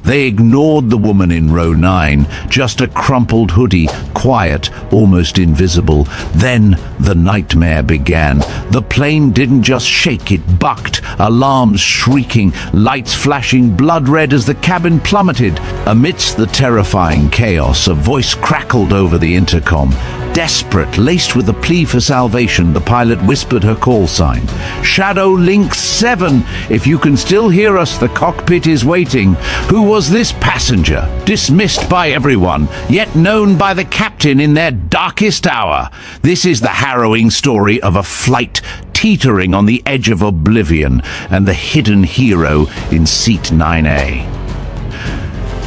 They ignored the woman in row 9, just a crumpled hoodie, quiet, almost invisible. Then the nightmare began. The plane didn't just shake, it bucked, alarms shrieking, lights flashing blood red as the cabin plummeted. Amidst the terrifying chaos, a voice crackled over the intercom. Desperate, laced with a plea for salvation, the pilot whispered her call sign. "Shadow Lynx 7, if you can still hear us, the cockpit is waiting. Who was this passenger? Dismissed by everyone, yet known by the captain in their darkest hour." This is the harrowing story of a flight teetering on the edge of oblivion and the hidden hero in seat 9A.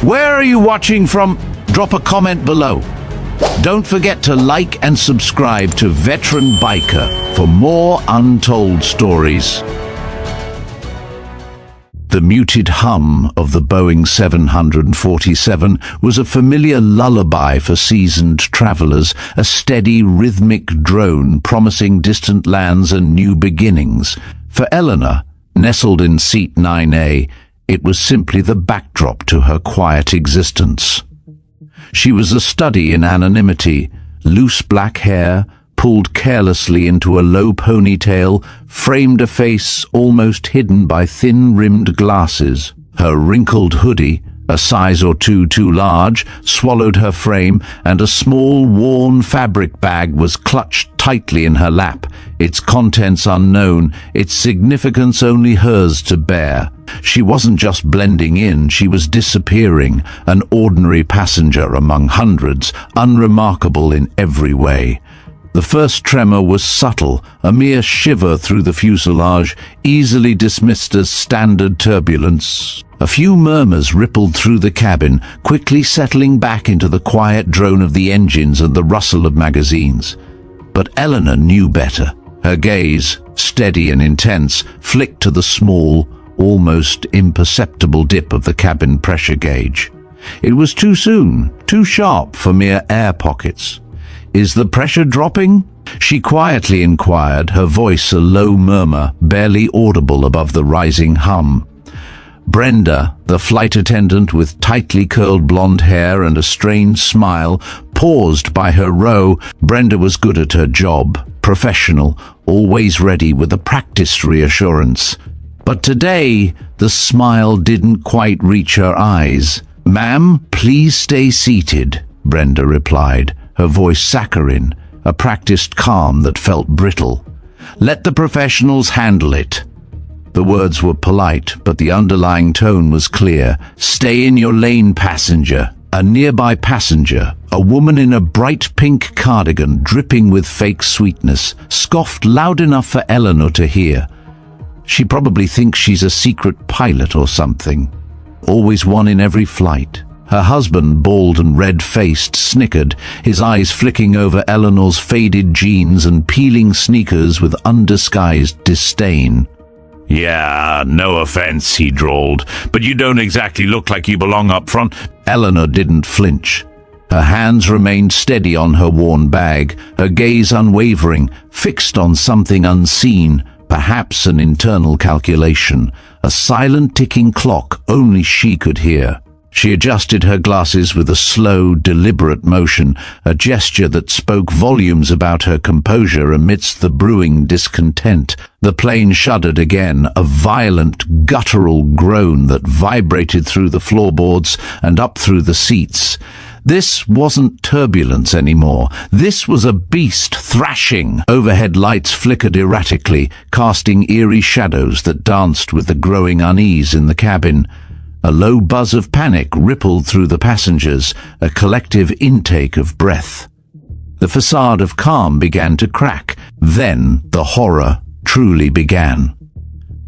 Where are you watching from? Drop a comment below. Don't forget to like and subscribe to Veteran Biker for more untold stories. The muted hum of the Boeing 747 was a familiar lullaby for seasoned travelers, a steady, rhythmic drone promising distant lands and new beginnings. For Eleanor, nestled in seat 9A, it was simply the backdrop to her quiet existence. She was a study in anonymity, loose black hair, pulled carelessly into a low ponytail, framed a face almost hidden by thin-rimmed glasses. Her wrinkled hoodie, a size or two too large, swallowed her frame, and a small, worn fabric bag was clutched tightly in her lap, its contents unknown, its significance only hers to bear. She wasn't just blending in, she was disappearing, an ordinary passenger among hundreds, unremarkable in every way. The first tremor was subtle, a mere shiver through the fuselage, easily dismissed as standard turbulence. A few murmurs rippled through the cabin, quickly settling back into the quiet drone of the engines and the rustle of magazines. But Eleanor knew better. Her gaze, steady and intense, flicked to the small, almost imperceptible dip of the cabin pressure gauge. It was too soon, too sharp for mere air pockets. "Is the pressure dropping?" she quietly inquired, her voice a low murmur, barely audible above the rising hum. Brenda, the flight attendant with tightly curled blonde hair and a strained smile, paused by her row. Brenda was good at her job, professional, always ready with a practiced reassurance. But today, the smile didn't quite reach her eyes. "Ma'am, please stay seated," Brenda replied, her voice saccharine, a practiced calm that felt brittle. "Let the professionals handle it." The words were polite, but the underlying tone was clear. "Stay in your lane, passenger." A nearby passenger, a woman in a bright pink cardigan dripping with fake sweetness, scoffed loud enough for Eleanor to hear. She probably thinks she's a secret pilot or something. Always one in every flight. Her husband, bald and red-faced, snickered, his eyes flicking over Eleanor's faded jeans and peeling sneakers with undisguised disdain. "Yeah, no offense," he drawled, "but you don't exactly look like you belong up front." Eleanor didn't flinch. Her hands remained steady on her worn bag, her gaze unwavering, fixed on something unseen, perhaps an internal calculation, a silent ticking clock only she could hear. She adjusted her glasses with a slow, deliberate motion, a gesture that spoke volumes about her composure amidst the brewing discontent. The plane shuddered again, a violent, guttural groan that vibrated through the floorboards and up through the seats. This wasn't turbulence anymore. This was a beast thrashing. Overhead lights flickered erratically, casting eerie shadows that danced with the growing unease in the cabin. A low buzz of panic rippled through the passengers, a collective intake of breath. The facade of calm began to crack. Then the horror truly began.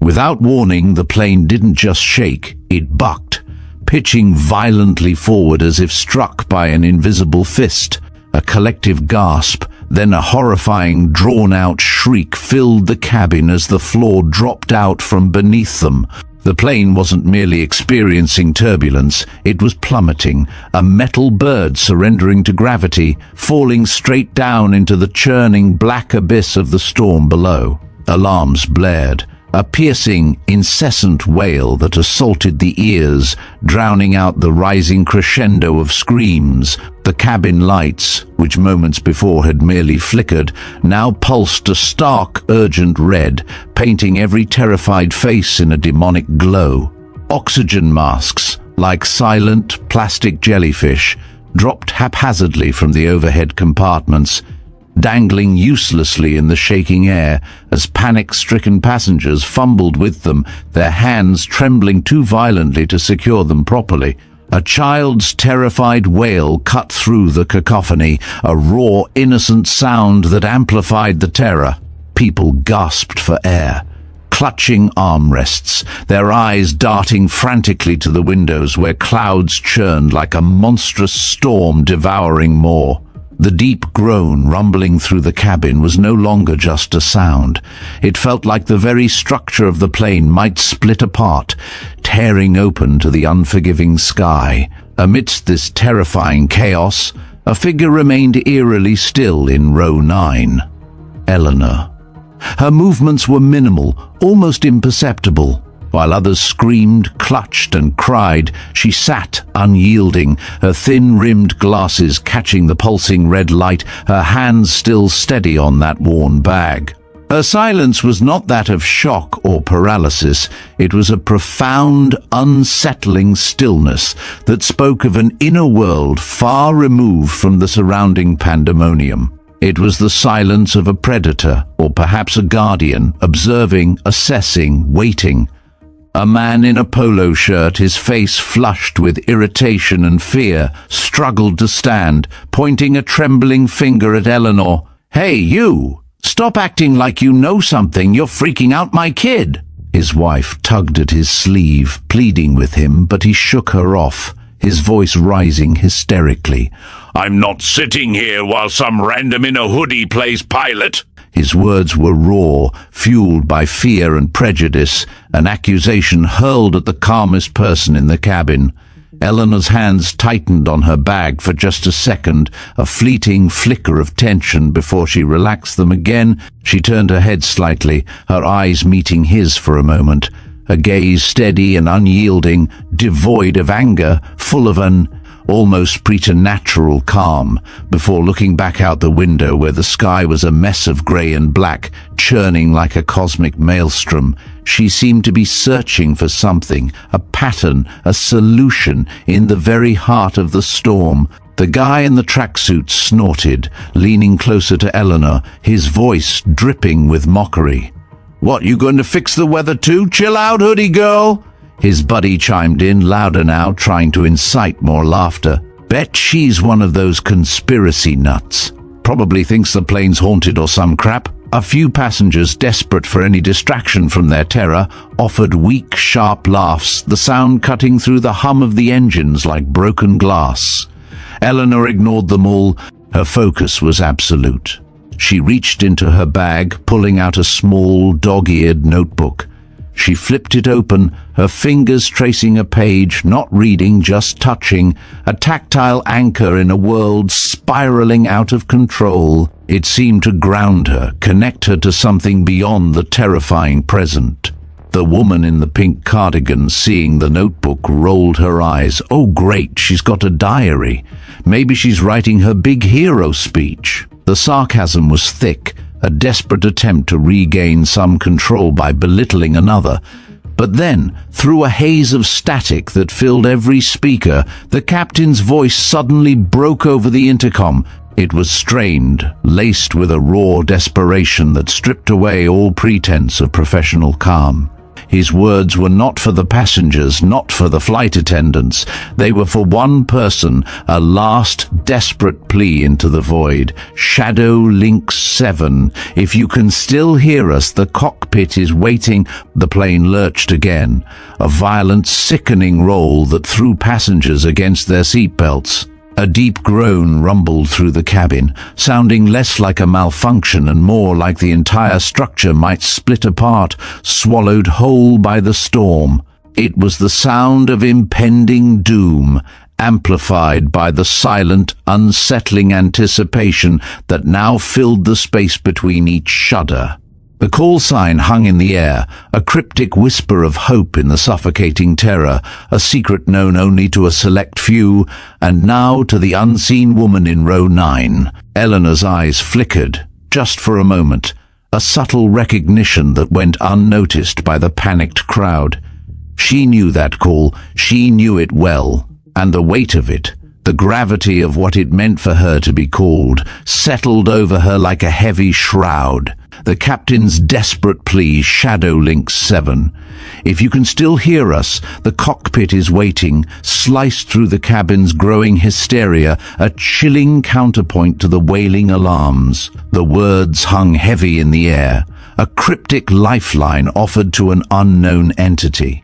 Without warning, the plane didn't just shake, it bucked, pitching violently forward as if struck by an invisible fist. A collective gasp, then a horrifying, drawn-out shriek filled the cabin as the floor dropped out from beneath them. The plane wasn't merely experiencing turbulence, it was plummeting, a metal bird surrendering to gravity, falling straight down into the churning black abyss of the storm below. Alarms blared, a piercing, incessant wail that assaulted the ears, drowning out the rising crescendo of screams. The cabin lights, which moments before had merely flickered, now pulsed a stark, urgent red, painting every terrified face in a demonic glow. Oxygen masks, like silent plastic jellyfish, dropped haphazardly from the overhead compartments, dangling uselessly in the shaking air as panic-stricken passengers fumbled with them, their hands trembling too violently to secure them properly. A child's terrified wail cut through the cacophony, a raw, innocent sound that amplified the terror. People gasped for air, clutching armrests, their eyes darting frantically to the windows where clouds churned like a monstrous storm devouring more. The deep groan rumbling through the cabin was no longer just a sound. It felt like the very structure of the plane might split apart, tearing open to the unforgiving sky. Amidst this terrifying chaos, a figure remained eerily still in row 9. Eleanor. Her movements were minimal, almost imperceptible. While others screamed, clutched, and cried, she sat unyielding, her thin-rimmed glasses catching the pulsing red light, her hands still steady on that worn bag. Her silence was not that of shock or paralysis. It was a profound, unsettling stillness that spoke of an inner world far removed from the surrounding pandemonium. It was the silence of a predator, or perhaps a guardian, observing, assessing, waiting. A man in a polo shirt, his face flushed with irritation and fear, struggled to stand, pointing a trembling finger at Eleanor. "Hey, you! Stop acting like you know something. You're freaking out my kid." His wife tugged at his sleeve, pleading with him, but he shook her off, his voice rising hysterically. "I'm not sitting here while some random in a hoodie plays pilot." His words were raw, fueled by fear and prejudice, an accusation hurled at the calmest person in the cabin. Eleanor's hands tightened on her bag for just a second, a fleeting flicker of tension before she relaxed them again. She turned her head slightly, her eyes meeting his for a moment, a gaze steady and unyielding, devoid of anger, full of an almost preternatural calm, before looking back out the window where the sky was a mess of grey and black, churning like a cosmic maelstrom. She seemed to be searching for something, a pattern, a solution, in the very heart of the storm. The guy in the tracksuit snorted, leaning closer to Eleanor, his voice dripping with mockery. "What, you going to fix the weather too? Chill out, hoodie girl." His buddy chimed in, louder now, trying to incite more laughter. "Bet she's one of those conspiracy nuts. Probably thinks the plane's haunted or some crap." A few passengers, desperate for any distraction from their terror, offered weak, sharp laughs, the sound cutting through the hum of the engines like broken glass. Eleanor ignored them all. Her focus was absolute. She reached into her bag, pulling out a small, dog-eared notebook. She flipped it open, her fingers tracing a page, not reading, just touching, a tactile anchor in a world spiraling out of control. It seemed to ground her, connect her to something beyond the terrifying present. The woman in the pink cardigan, seeing the notebook, rolled her eyes. "Oh great, she's got a diary. Maybe she's writing her big hero speech." The sarcasm was thick, a desperate attempt to regain some control by belittling another. But then, through a haze of static that filled every speaker, the captain's voice suddenly broke over the intercom. It was strained, laced with a raw desperation that stripped away all pretense of professional calm. His words were not for the passengers, not for the flight attendants. They were for one person, a last desperate plea into the void. "Shadow Lynx 7, if you can still hear us, the cockpit is waiting." The plane lurched again, a violent, sickening roll that threw passengers against their seatbelts. A deep groan rumbled through the cabin, sounding less like a malfunction and more like the entire structure might split apart, swallowed whole by the storm. It was the sound of impending doom, amplified by the silent, unsettling anticipation that now filled the space between each shudder. The call sign hung in the air, a cryptic whisper of hope in the suffocating terror, a secret known only to a select few, and now to the unseen woman in row 9. Eleanor's eyes flickered, just for a moment, a subtle recognition that went unnoticed by the panicked crowd. She knew that call, she knew it well, and the weight of it, the gravity of what it meant for her to be called, settled over her like a heavy shroud. The captain's desperate plea, "Shadow Lynx 7. If you can still hear us, the cockpit is waiting," sliced through the cabin's growing hysteria, a chilling counterpoint to the wailing alarms. The words hung heavy in the air, a cryptic lifeline offered to an unknown entity.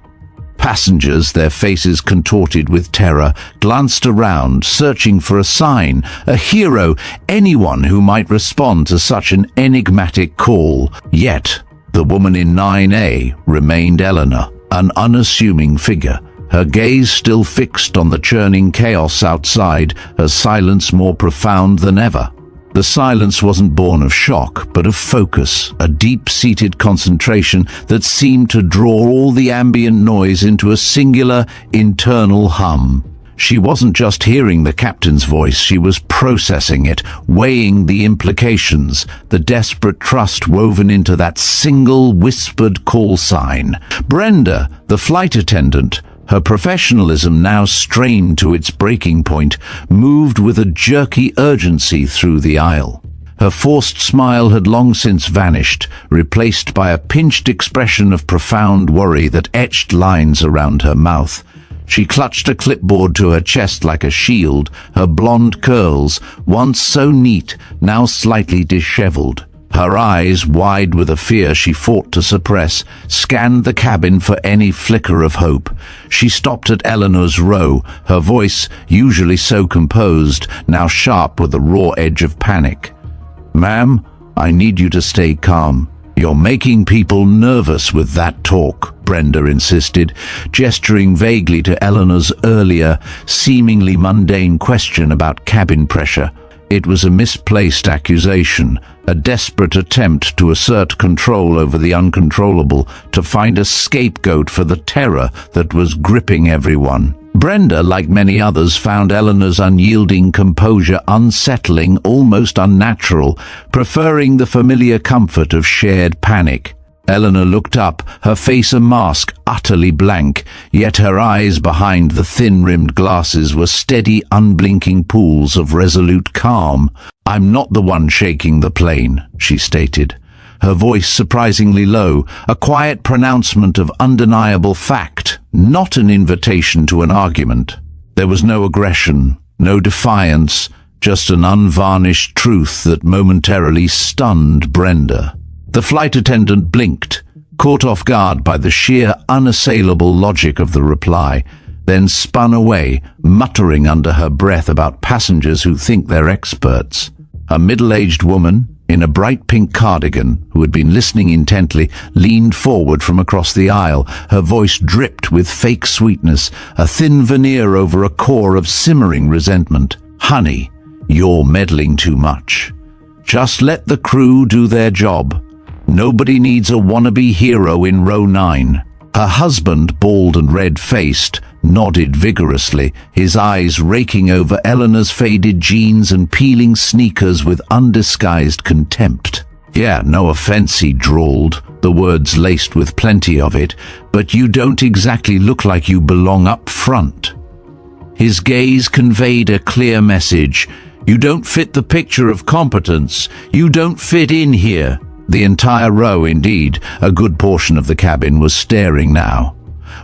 Passengers, their faces contorted with terror, glanced around, searching for a sign, a hero, anyone who might respond to such an enigmatic call. Yet, the woman in 9A remained Eleanor, an unassuming figure, her gaze still fixed on the churning chaos outside, her silence more profound than ever. The silence wasn't born of shock, but of focus, a deep-seated concentration that seemed to draw all the ambient noise into a singular, internal hum. She wasn't just hearing the captain's voice, she was processing it, weighing the implications, the desperate trust woven into that single whispered call sign. Brenda, the flight attendant, her professionalism now strained to its breaking point, moved with a jerky urgency through the aisle. Her forced smile had long since vanished, replaced by a pinched expression of profound worry that etched lines around her mouth. She clutched a clipboard to her chest like a shield, her blonde curls, once so neat, now slightly disheveled. Her eyes, wide with a fear she fought to suppress, scanned the cabin for any flicker of hope. She stopped at Eleanor's row, her voice, usually so composed, now sharp with the raw edge of panic. "Ma'am, I need you to stay calm. You're making people nervous with that talk," Brenda insisted, gesturing vaguely to Eleanor's earlier, seemingly mundane question about cabin pressure. It was a misplaced accusation, a desperate attempt to assert control over the uncontrollable, to find a scapegoat for the terror that was gripping everyone. Brenda, like many others, found Eleanor's unyielding composure unsettling, almost unnatural, preferring the familiar comfort of shared panic. Eleanor looked up, her face a mask, utterly blank, yet her eyes behind the thin-rimmed glasses were steady, unblinking pools of resolute calm. "I'm not the one shaking the plane," she stated, her voice surprisingly low, a quiet pronouncement of undeniable fact, not an invitation to an argument. There was no aggression, no defiance, just an unvarnished truth that momentarily stunned Brenda. The flight attendant blinked, caught off guard by the sheer, unassailable logic of the reply, then spun away, muttering under her breath about passengers who think they're experts. A middle-aged woman, in a bright pink cardigan, who had been listening intently, leaned forward from across the aisle. Her voice dripped with fake sweetness, a thin veneer over a core of simmering resentment. "Honey, you're meddling too much. Just let the crew do their job. Nobody needs a wannabe hero in row 9. Her husband, bald and red-faced, nodded vigorously, his eyes raking over Eleanor's faded jeans and peeling sneakers with undisguised contempt. "Yeah, no offense," he drawled, the words laced with plenty of it, "but you don't exactly look like you belong up front." His gaze conveyed a clear message. "You don't fit the picture of competence. You don't fit in here." The entire row, indeed, a good portion of the cabin, was staring now.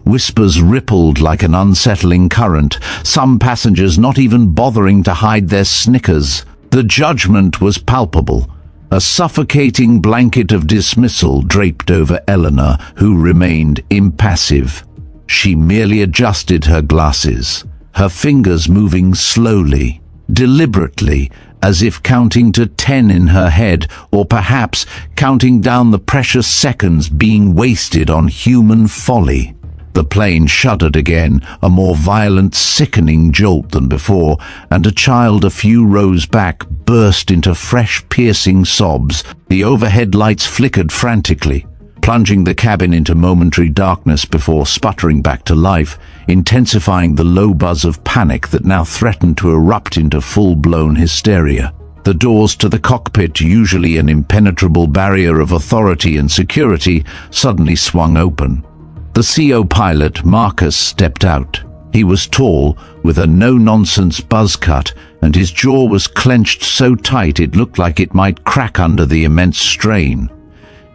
Whispers rippled like an unsettling current, some passengers not even bothering to hide their snickers. The judgment was palpable. A suffocating blanket of dismissal draped over Eleanor, who remained impassive. She merely adjusted her glasses, her fingers moving slowly, deliberately, as if counting to 10 in her head, or perhaps counting down the precious seconds being wasted on human folly. The plane shuddered again, a more violent, sickening jolt than before, and a child a few rows back burst into fresh, piercing sobs. The overhead lights flickered frantically, plunging the cabin into momentary darkness before sputtering back to life, intensifying the low buzz of panic that now threatened to erupt into full-blown hysteria. The doors to the cockpit, usually an impenetrable barrier of authority and security, suddenly swung open. The CO pilot, Marcus, stepped out. He was tall, with a no-nonsense buzz cut, and his jaw was clenched so tight it looked like it might crack under the immense strain.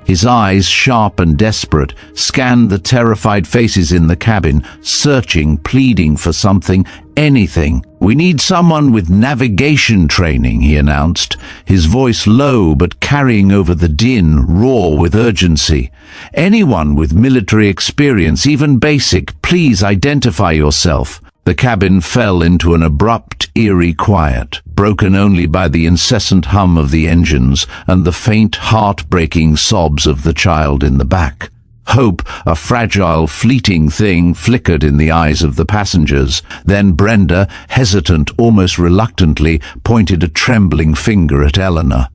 His eyes, sharp and desperate, scanned the terrified faces in the cabin, searching, pleading for something, anything. "We need someone with navigation training," he announced, his voice low but carrying over the din, raw with urgency. "Anyone with military experience, even basic, please identify yourself." The cabin fell into an abrupt, eerie quiet, broken only by the incessant hum of the engines and the faint, heart-breaking sobs of the child in the back. Hope, a fragile, fleeting thing, flickered in the eyes of the passengers. Then Brenda, hesitant, almost reluctantly, pointed a trembling finger at Eleanor.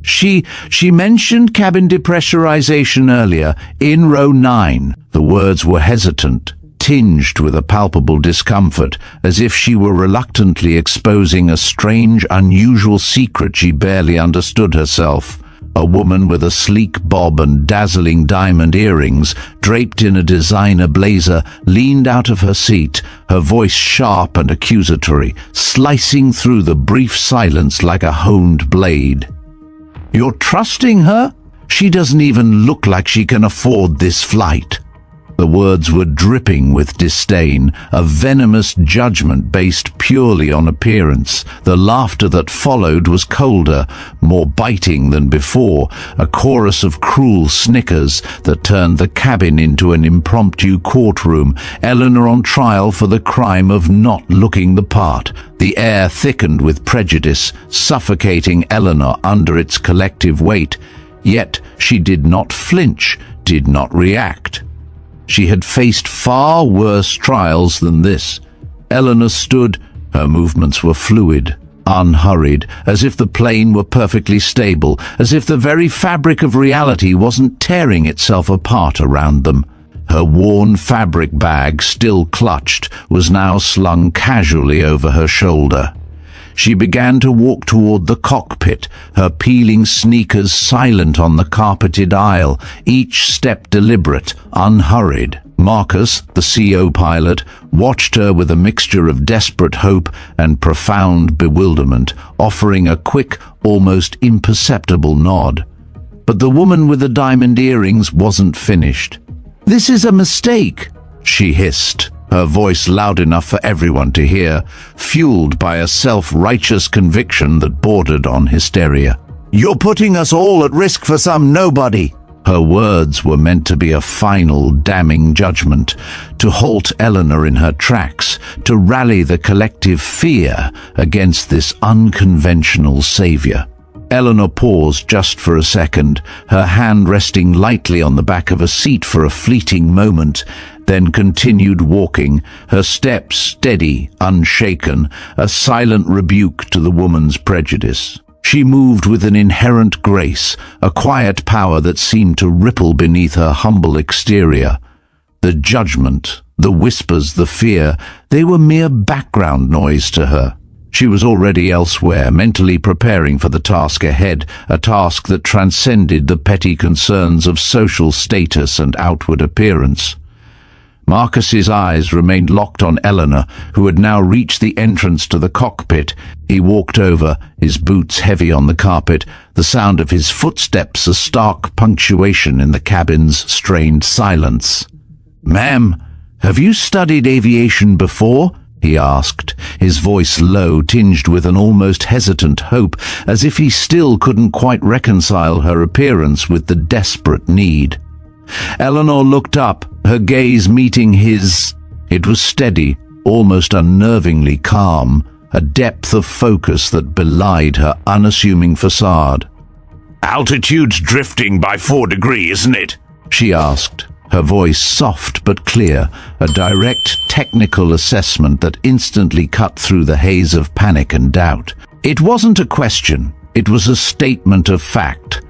She mentioned cabin depressurization earlier, in row 9. The words were hesitant, tinged with a palpable discomfort, as if she were reluctantly exposing a strange, unusual secret she barely understood herself. A woman with a sleek bob and dazzling diamond earrings, draped in a designer blazer, leaned out of her seat, her voice sharp and accusatory, slicing through the brief silence like a honed blade. "You're trusting her? She doesn't even look like she can afford this flight." The words were dripping with disdain, a venomous judgment based purely on appearance. The laughter that followed was colder, more biting than before, a chorus of cruel snickers that turned the cabin into an impromptu courtroom, Eleanor on trial for the crime of not looking the part. The air thickened with prejudice, suffocating Eleanor under its collective weight. Yet she did not flinch, did not react. She had faced far worse trials than this. Eleanor stood, her movements were fluid, unhurried, as if the plane were perfectly stable, as if the very fabric of reality wasn't tearing itself apart around them. Her worn fabric bag, still clutched, was now slung casually over her shoulder. She began to walk toward the cockpit, her peeling sneakers silent on the carpeted aisle, each step deliberate, unhurried. Marcus, the CO pilot, watched her with a mixture of desperate hope and profound bewilderment, offering a quick, almost imperceptible nod. But the woman with the diamond earrings wasn't finished. "This is a mistake," she hissed, her voice loud enough for everyone to hear, fueled by a self-righteous conviction that bordered on hysteria. "You're putting us all at risk for some nobody." Her words were meant to be a final, damning judgment, to halt Eleanor in her tracks, to rally the collective fear against this unconventional savior. Eleanor paused just for a second, her hand resting lightly on the back of a seat for a fleeting moment, then continued walking, her steps steady, unshaken, a silent rebuke to the woman's prejudice. She moved with an inherent grace, a quiet power that seemed to ripple beneath her humble exterior. The judgment, the whispers, the fear, they were mere background noise to her. She was already elsewhere, mentally preparing for the task ahead, a task that transcended the petty concerns of social status and outward appearance. Marcus's eyes remained locked on Eleanor, who had now reached the entrance to the cockpit. He walked over, his boots heavy on the carpet, the sound of his footsteps a stark punctuation in the cabin's strained silence. "Ma'am, have you studied aviation before?" he asked, his voice low, tinged with an almost hesitant hope, as if he still couldn't quite reconcile her appearance with the desperate need. Eleanor looked up, her gaze meeting his. It was steady, almost unnervingly calm, a depth of focus that belied her unassuming facade. "Altitude's drifting by 4 degrees, isn't it?" she asked. Her voice soft but clear, a direct technical assessment that instantly cut through the haze of panic and doubt. It wasn't a question, it was a statement of fact,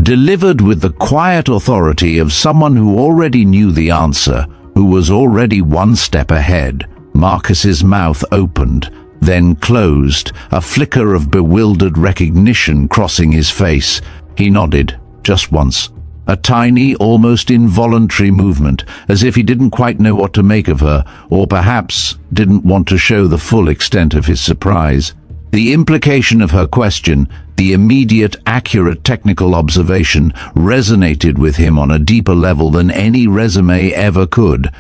delivered with the quiet authority of someone who already knew the answer, who was already one step ahead. Marcus's mouth opened, then closed, a flicker of bewildered recognition crossing his face. He nodded, just once. A tiny, almost involuntary movement, as if he didn't quite know what to make of her, or perhaps didn't want to show the full extent of his surprise. The implication of her question, the immediate, accurate technical observation, resonated with him on a deeper level than any resume ever could.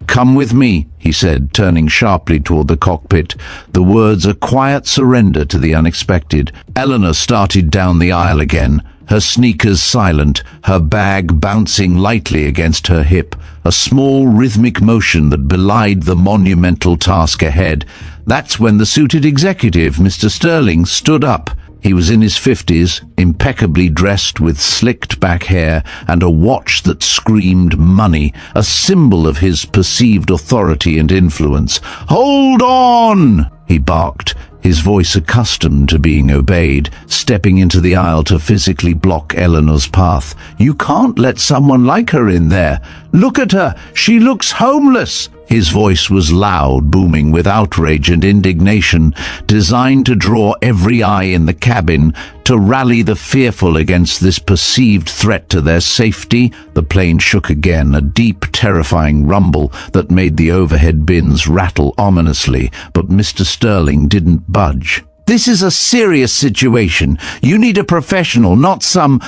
"Come with me," he said, turning sharply toward the cockpit, the words a quiet surrender to the unexpected. Eleanor started down the aisle again, her sneakers silent, her bag bouncing lightly against her hip, a small rhythmic motion that belied the monumental task ahead. That's when the suited executive, Mr. Sterling, stood up. He was in his 50s, impeccably dressed with slicked back hair and a watch that screamed money, a symbol of his perceived authority and influence. "Hold on!" he barked, his voice accustomed to being obeyed, stepping into the aisle to physically block Eleanor's path. "You can't let someone like her in there. Look at her, she looks homeless." His voice was loud, booming with outrage and indignation, designed to draw every eye in the cabin, to rally the fearful against this perceived threat to their safety. The plane shook again, a deep, terrifying rumble that made the overhead bins rattle ominously, but Mr. Sterling didn't budge. "This is a serious situation. You need a professional, not some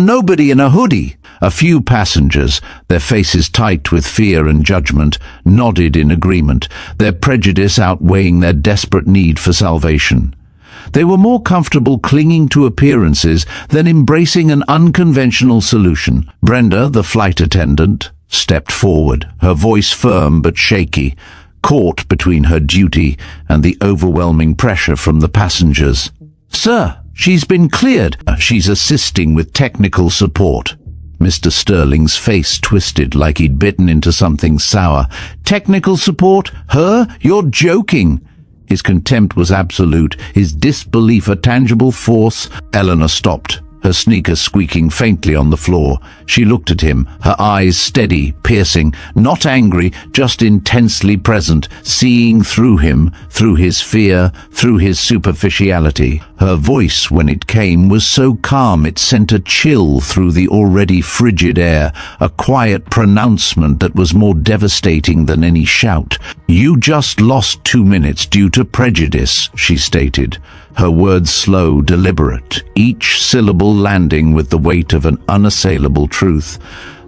nobody in a hoodie." A few passengers, their faces tight with fear and judgment, nodded in agreement, their prejudice outweighing their desperate need for salvation. They were more comfortable clinging to appearances than embracing an unconventional solution. Brenda, the flight attendant, stepped forward, her voice firm but shaky, caught between her duty and the overwhelming pressure from the passengers. "Sir, she's been cleared. She's assisting with technical support." Mr. Sterling's face twisted like he'd bitten into something sour. "Technical support? Her? You're joking." His contempt was absolute, his disbelief a tangible force. Eleanor stopped, her sneakers squeaking faintly on the floor. She looked at him, her eyes steady, piercing, not angry, just intensely present, seeing through him, through his fear, through his superficiality. Her voice, when it came, was so calm it sent a chill through the already frigid air, a quiet pronouncement that was more devastating than any shout. "You just lost 2 minutes due to prejudice," she stated, her words slow, deliberate, each syllable landing with the weight of an unassailable truth.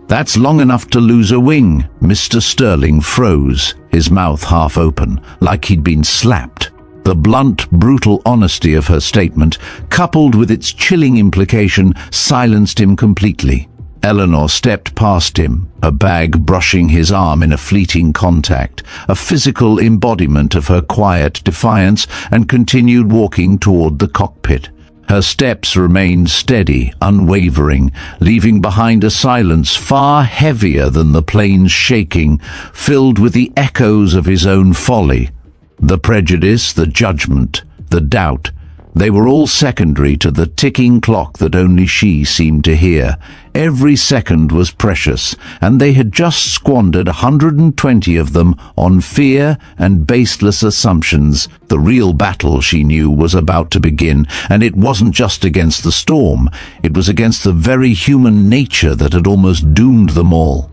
"That's long enough to lose a wing." Mr. Sterling froze, his mouth half open, like he'd been slapped. The blunt, brutal honesty of her statement, coupled with its chilling implication, silenced him completely. Eleanor stepped past him, her bag brushing his arm in a fleeting contact, a physical embodiment of her quiet defiance, and continued walking toward the cockpit. Her steps remained steady, unwavering, leaving behind a silence far heavier than the plane's shaking, filled with the echoes of his own folly. The prejudice, the judgment, the doubt, they were all secondary to the ticking clock that only she seemed to hear. Every second was precious, and they had just squandered 120 of them on fear and baseless assumptions. The real battle, she knew, was about to begin, and it wasn't just against the storm. It was against the very human nature that had almost doomed them all.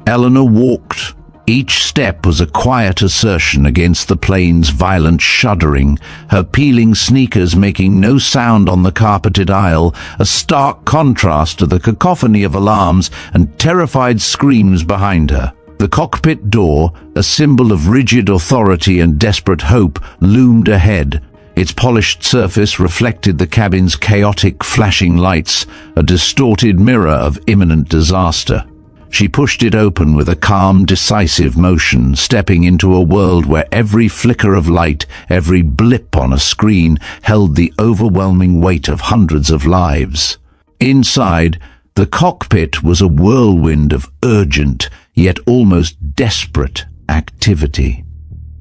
Eleanor walked. Each step was a quiet assertion against the plane's violent shuddering, her peeling sneakers making no sound on the carpeted aisle, a stark contrast to the cacophony of alarms and terrified screams behind her. The cockpit door, a symbol of rigid authority and desperate hope, loomed ahead. Its polished surface reflected the cabin's chaotic flashing lights, a distorted mirror of imminent disaster. She pushed it open with a calm, decisive motion, stepping into a world where every flicker of light, every blip on a screen, held the overwhelming weight of hundreds of lives. Inside, The cockpit was a whirlwind of urgent, yet almost desperate activity.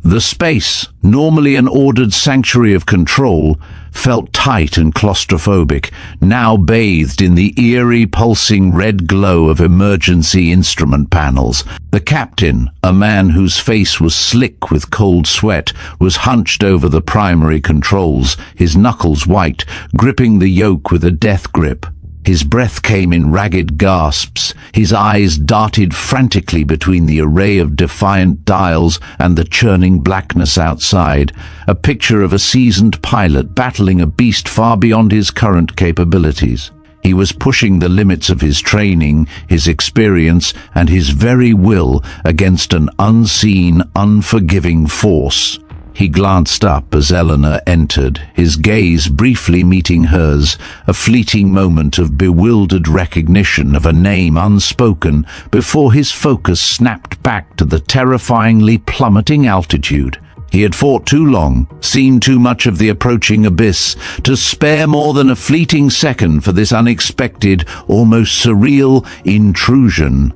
The space, normally an ordered sanctuary of control, felt tight and claustrophobic, now bathed in the eerie, pulsing red glow of emergency instrument panels. The captain, a man whose face was slick with cold sweat, was hunched over the primary controls, his knuckles white, gripping the yoke with a death grip. His breath came in ragged gasps, his eyes darted frantically between the array of defiant dials and the churning blackness outside, a picture of a seasoned pilot battling a beast far beyond his current capabilities. He was pushing the limits of his training, his experience, and his very will against an unseen, unforgiving force. He glanced up as Eleanor entered, his gaze briefly meeting hers, a fleeting moment of bewildered recognition of a name unspoken before his focus snapped back to the terrifyingly plummeting altitude. He had fought too long, seen too much of the approaching abyss, to spare more than a fleeting second for this unexpected, almost surreal intrusion.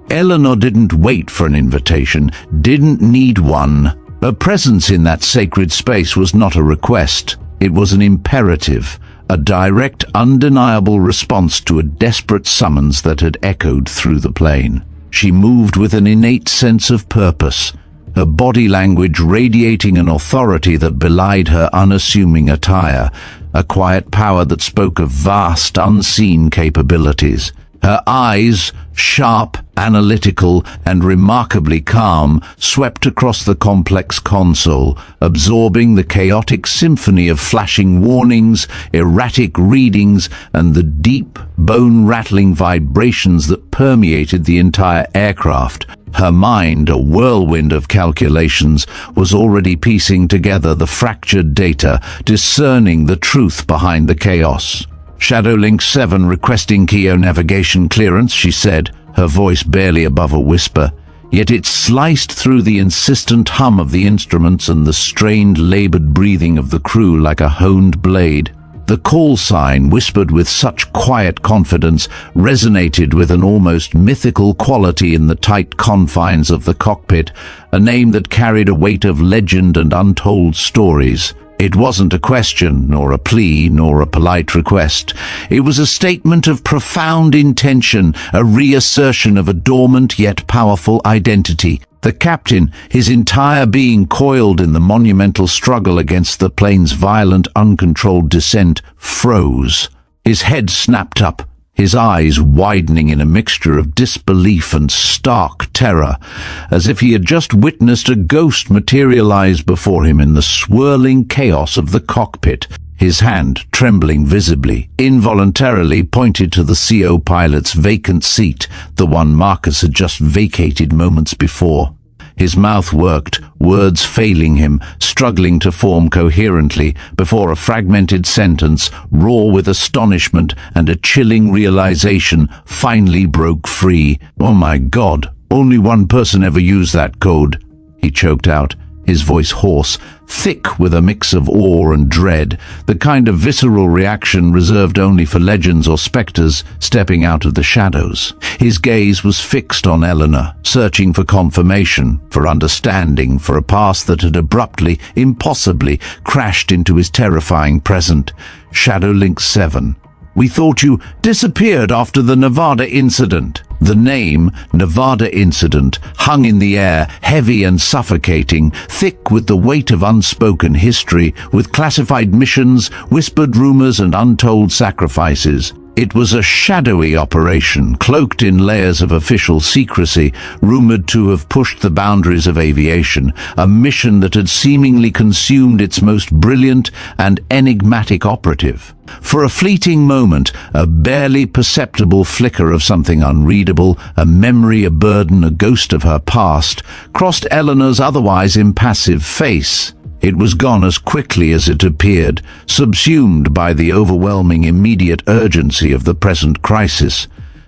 Eleanor didn't wait for an invitation, didn't need one. Her presence in that sacred space was not a request. It was an imperative, a direct, undeniable response to a desperate summons that had echoed through the plane. She moved with an innate sense of purpose, her body language radiating an authority that belied her unassuming attire, a quiet power that spoke of vast, unseen capabilities. Her eyes, sharp, analytical, and remarkably calm, swept across the complex console, absorbing the chaotic symphony of flashing warnings, erratic readings, and the deep, bone-rattling vibrations that permeated the entire aircraft. Her mind, a whirlwind of calculations, was already piecing together the fractured data, discerning the truth behind the chaos. Lynx 7 requesting Keo navigation clearance, she said, her voice barely above a whisper, yet it sliced through the insistent hum of the instruments and the strained, labored breathing of the crew like a honed blade. The call sign, whispered with such quiet confidence, resonated with an almost mythical quality in the tight confines of the cockpit, a name that carried a weight of legend and untold stories. It wasn't a question, nor a plea, nor a polite request. It was a statement of profound intention, a reassertion of a dormant yet powerful identity. The captain, his entire being coiled in the monumental struggle against the plane's violent, uncontrolled descent, froze. His head snapped up, his eyes widening in a mixture of disbelief and stark terror, as if he had just witnessed a ghost materialize before him in the swirling chaos of the cockpit. His hand, trembling visibly, involuntarily pointed to the CO pilot's vacant seat, the one Marcus had just vacated moments before. His mouth worked, words failing him, struggling to form coherently before a fragmented sentence, raw with astonishment and a chilling realization, finally broke free. "Oh my God, only one person ever used that code," he choked out, his voice hoarse, thick with a mix of awe and dread, the kind of visceral reaction reserved only for legends or spectres stepping out of the shadows. His gaze was fixed on Eleanor, searching for confirmation, for understanding, for a past that had abruptly, impossibly, crashed into his terrifying present. Lynx 7. "We thought you disappeared after the Nevada incident." The name, Nevada Incident, hung in the air, heavy and suffocating, thick with the weight of unspoken history, with classified missions, whispered rumors, and untold sacrifices. It was a shadowy operation, cloaked in layers of official secrecy, rumored to have pushed the boundaries of aviation, a mission that had seemingly consumed its most brilliant and enigmatic operative. For a fleeting moment, a barely perceptible flicker of something unreadable, a memory, a burden, a ghost of her past, crossed Eleanor's otherwise impassive face. It was gone as quickly as it appeared, subsumed by the overwhelming immediate urgency of the present crisis.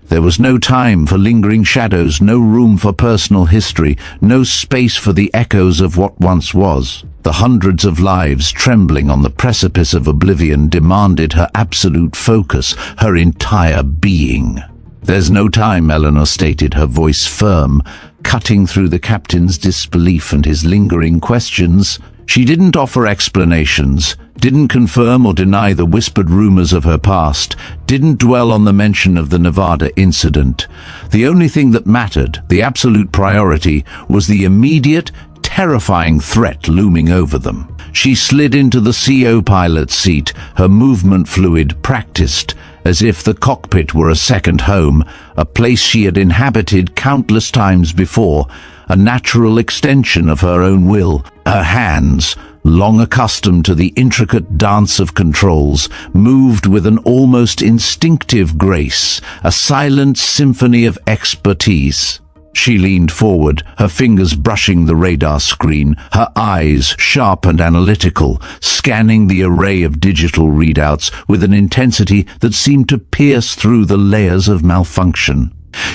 There was no time for lingering shadows, no room for personal history, no space for the echoes of what once was. The hundreds of lives trembling on the precipice of oblivion demanded her absolute focus, her entire being. "There's no time," Eleanor stated, her voice firm, cutting through the captain's disbelief and his lingering questions. She didn't offer explanations, didn't confirm or deny the whispered rumors of her past, didn't dwell on the mention of the Nevada incident. The only thing that mattered, the absolute priority, was the immediate, terrifying threat looming over them. She slid into the CO pilot's seat, her movement fluid, practiced, as if the cockpit were a second home, a place she had inhabited countless times before, a natural extension of her own will. Her hands, long accustomed to the intricate dance of controls, moved with an almost instinctive grace, a silent symphony of expertise. She leaned forward, her fingers brushing the radar screen, her eyes sharp and analytical, scanning the array of digital readouts with an intensity that seemed to pierce through the layers of malfunction.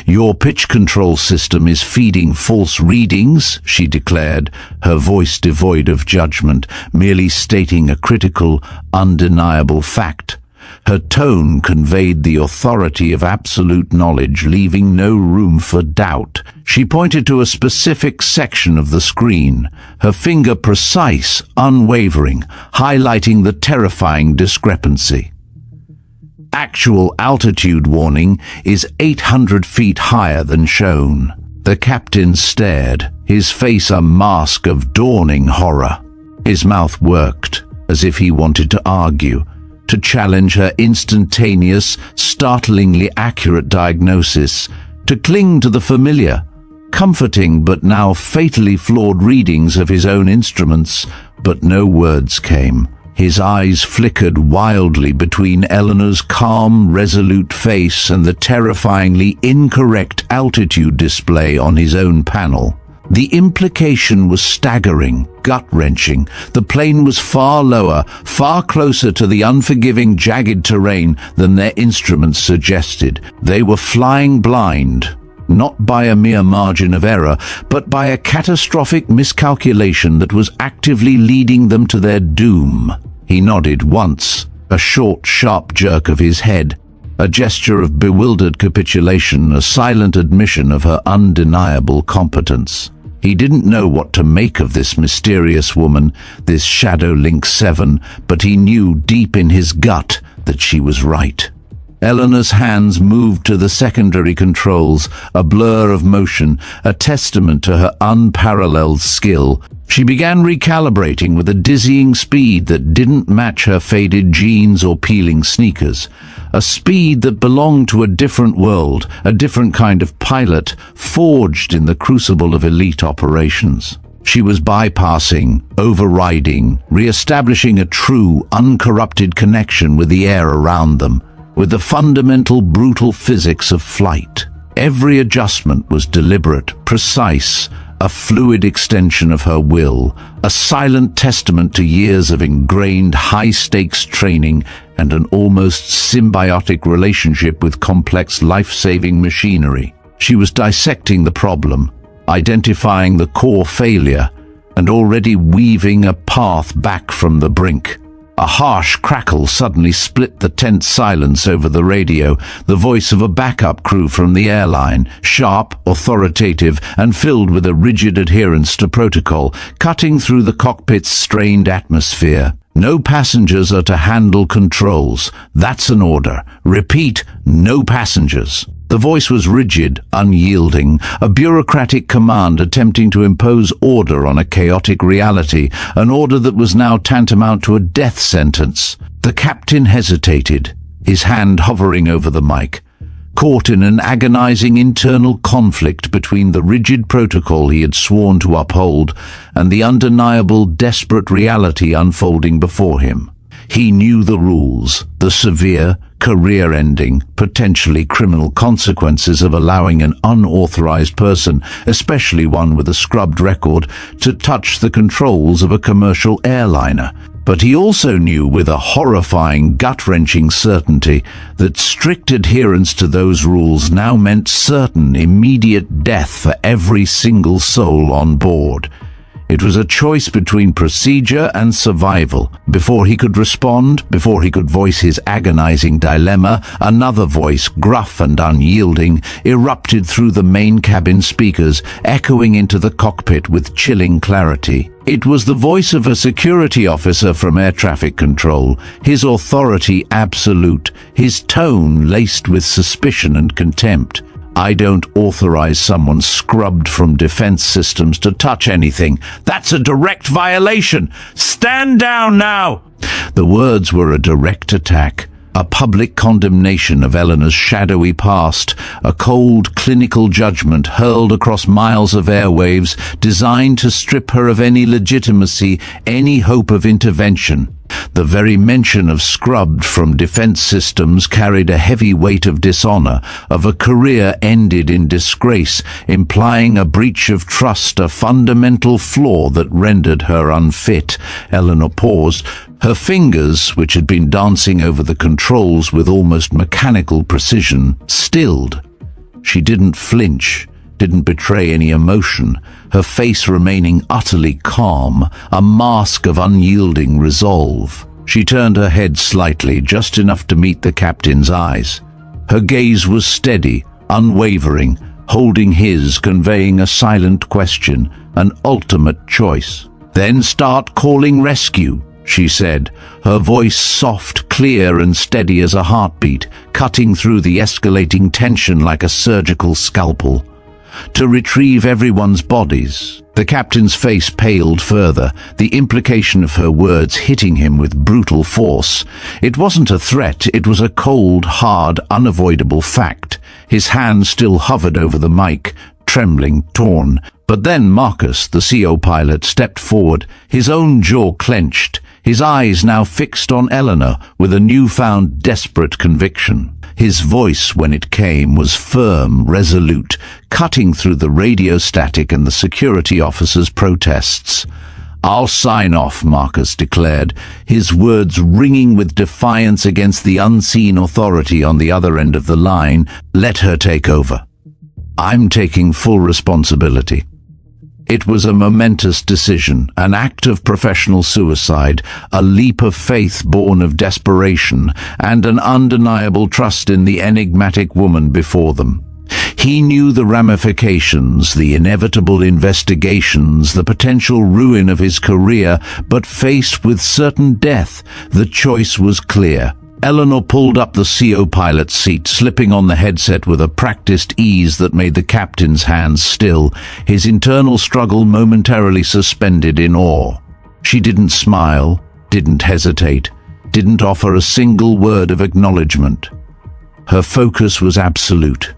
"Your pitch control system is feeding false readings," she declared, her voice devoid of judgment, merely stating a critical, undeniable fact. Her tone conveyed the authority of absolute knowledge, leaving no room for doubt. She pointed to a specific section of the screen, her finger precise, unwavering, highlighting the terrifying discrepancy. "Actual altitude warning is 800 feet higher than shown." The captain stared, his face a mask of dawning horror. His mouth worked, as if he wanted to argue, to challenge her instantaneous, startlingly accurate diagnosis, to cling to the familiar, comforting but now fatally flawed readings of his own instruments, but no words came. His eyes flickered wildly between Eleanor's calm, resolute face and the terrifyingly incorrect altitude display on his own panel. The implication was staggering, gut-wrenching. The plane was far lower, far closer to the unforgiving, jagged terrain than their instruments suggested. They were flying blind, not by a mere margin of error, but by a catastrophic miscalculation that was actively leading them to their doom. He nodded once, a short, sharp jerk of his head, a gesture of bewildered capitulation, a silent admission of her undeniable competence. He didn't know what to make of this mysterious woman, this shadow Lynx 7, but he knew deep in his gut that she was right. Eleanor's hands moved to the secondary controls, a blur of motion, a testament to her unparalleled skill. She began recalibrating with a dizzying speed that didn't match her faded jeans or peeling sneakers. A speed that belonged to a different world, a different kind of pilot, forged in the crucible of elite operations. She was bypassing, overriding, re-establishing a true, uncorrupted connection with the air around them, with the fundamental, brutal physics of flight. Every adjustment was deliberate, precise, a fluid extension of her will, a silent testament to years of ingrained high-stakes training and an almost symbiotic relationship with complex life-saving machinery. She was dissecting the problem, identifying the core failure, and already weaving a path back from the brink. A harsh crackle suddenly split the tense silence over the radio, the voice of a backup crew from the airline, sharp, authoritative, and filled with a rigid adherence to protocol, cutting through the cockpit's strained atmosphere. "No passengers are to handle controls. That's an order. Repeat, no passengers." The voice was rigid, unyielding, a bureaucratic command attempting to impose order on a chaotic reality, an order that was now tantamount to a death sentence. The captain hesitated, his hand hovering over the mic, caught in an agonizing internal conflict between the rigid protocol he had sworn to uphold and the undeniable, desperate reality unfolding before him. He knew the rules, the severe, career-ending, potentially criminal consequences of allowing an unauthorized person, especially one with a scrubbed record, to touch the controls of a commercial airliner. But he also knew with a horrifying, gut-wrenching certainty that strict adherence to those rules now meant certain, immediate death for every single soul on board. It was a choice between procedure and survival. Before he could respond, before he could voice his agonizing dilemma, another voice, gruff and unyielding, erupted through the main cabin speakers, echoing into the cockpit with chilling clarity. It was the voice of a security officer from air traffic control, his authority absolute, his tone laced with suspicion and contempt. "I don't authorize someone scrubbed from defense systems to touch anything. That's a direct violation. Stand down now!" The words were a direct attack, a public condemnation of Eleanor's shadowy past, a cold clinical judgment hurled across miles of airwaves designed to strip her of any legitimacy, any hope of intervention. The very mention of scrubbed from defense systems carried a heavy weight of dishonor, of a career ended in disgrace, implying a breach of trust, a fundamental flaw that rendered her unfit. Eleanor paused. Her fingers, which had been dancing over the controls with almost mechanical precision, stilled. She didn't flinch, didn't betray any emotion, her face remaining utterly calm, a mask of unyielding resolve. She turned her head slightly, just enough to meet the captain's eyes. Her gaze was steady, unwavering, holding his, conveying a silent question, an ultimate choice. "Then start calling rescue," she said, her voice soft, clear and steady as a heartbeat, cutting through the escalating tension like a surgical scalpel. "To retrieve everyone's bodies." The captain's face paled further, the implication of her words hitting him with brutal force. It wasn't a threat, it was a cold, hard, unavoidable fact. His hand still hovered over the mic, trembling, torn. But then Marcus, the CO pilot, stepped forward, his own jaw clenched, his eyes now fixed on Eleanor with a newfound desperate conviction. His voice, when it came, was firm, resolute, cutting through the radio static and the security officer's protests. "I'll sign off," Marcus declared, his words ringing with defiance against the unseen authority on the other end of the line. "Let her take over. I'm taking full responsibility." It was a momentous decision, an act of professional suicide, a leap of faith born of desperation, and an undeniable trust in the enigmatic woman before them. He knew the ramifications, the inevitable investigations, the potential ruin of his career, but faced with certain death, the choice was clear. Eleanor pulled up the CO pilot's seat, slipping on the headset with a practiced ease that made the captain's hands still, his internal struggle momentarily suspended in awe. She didn't smile, didn't hesitate, didn't offer a single word of acknowledgement. Her focus was absolute,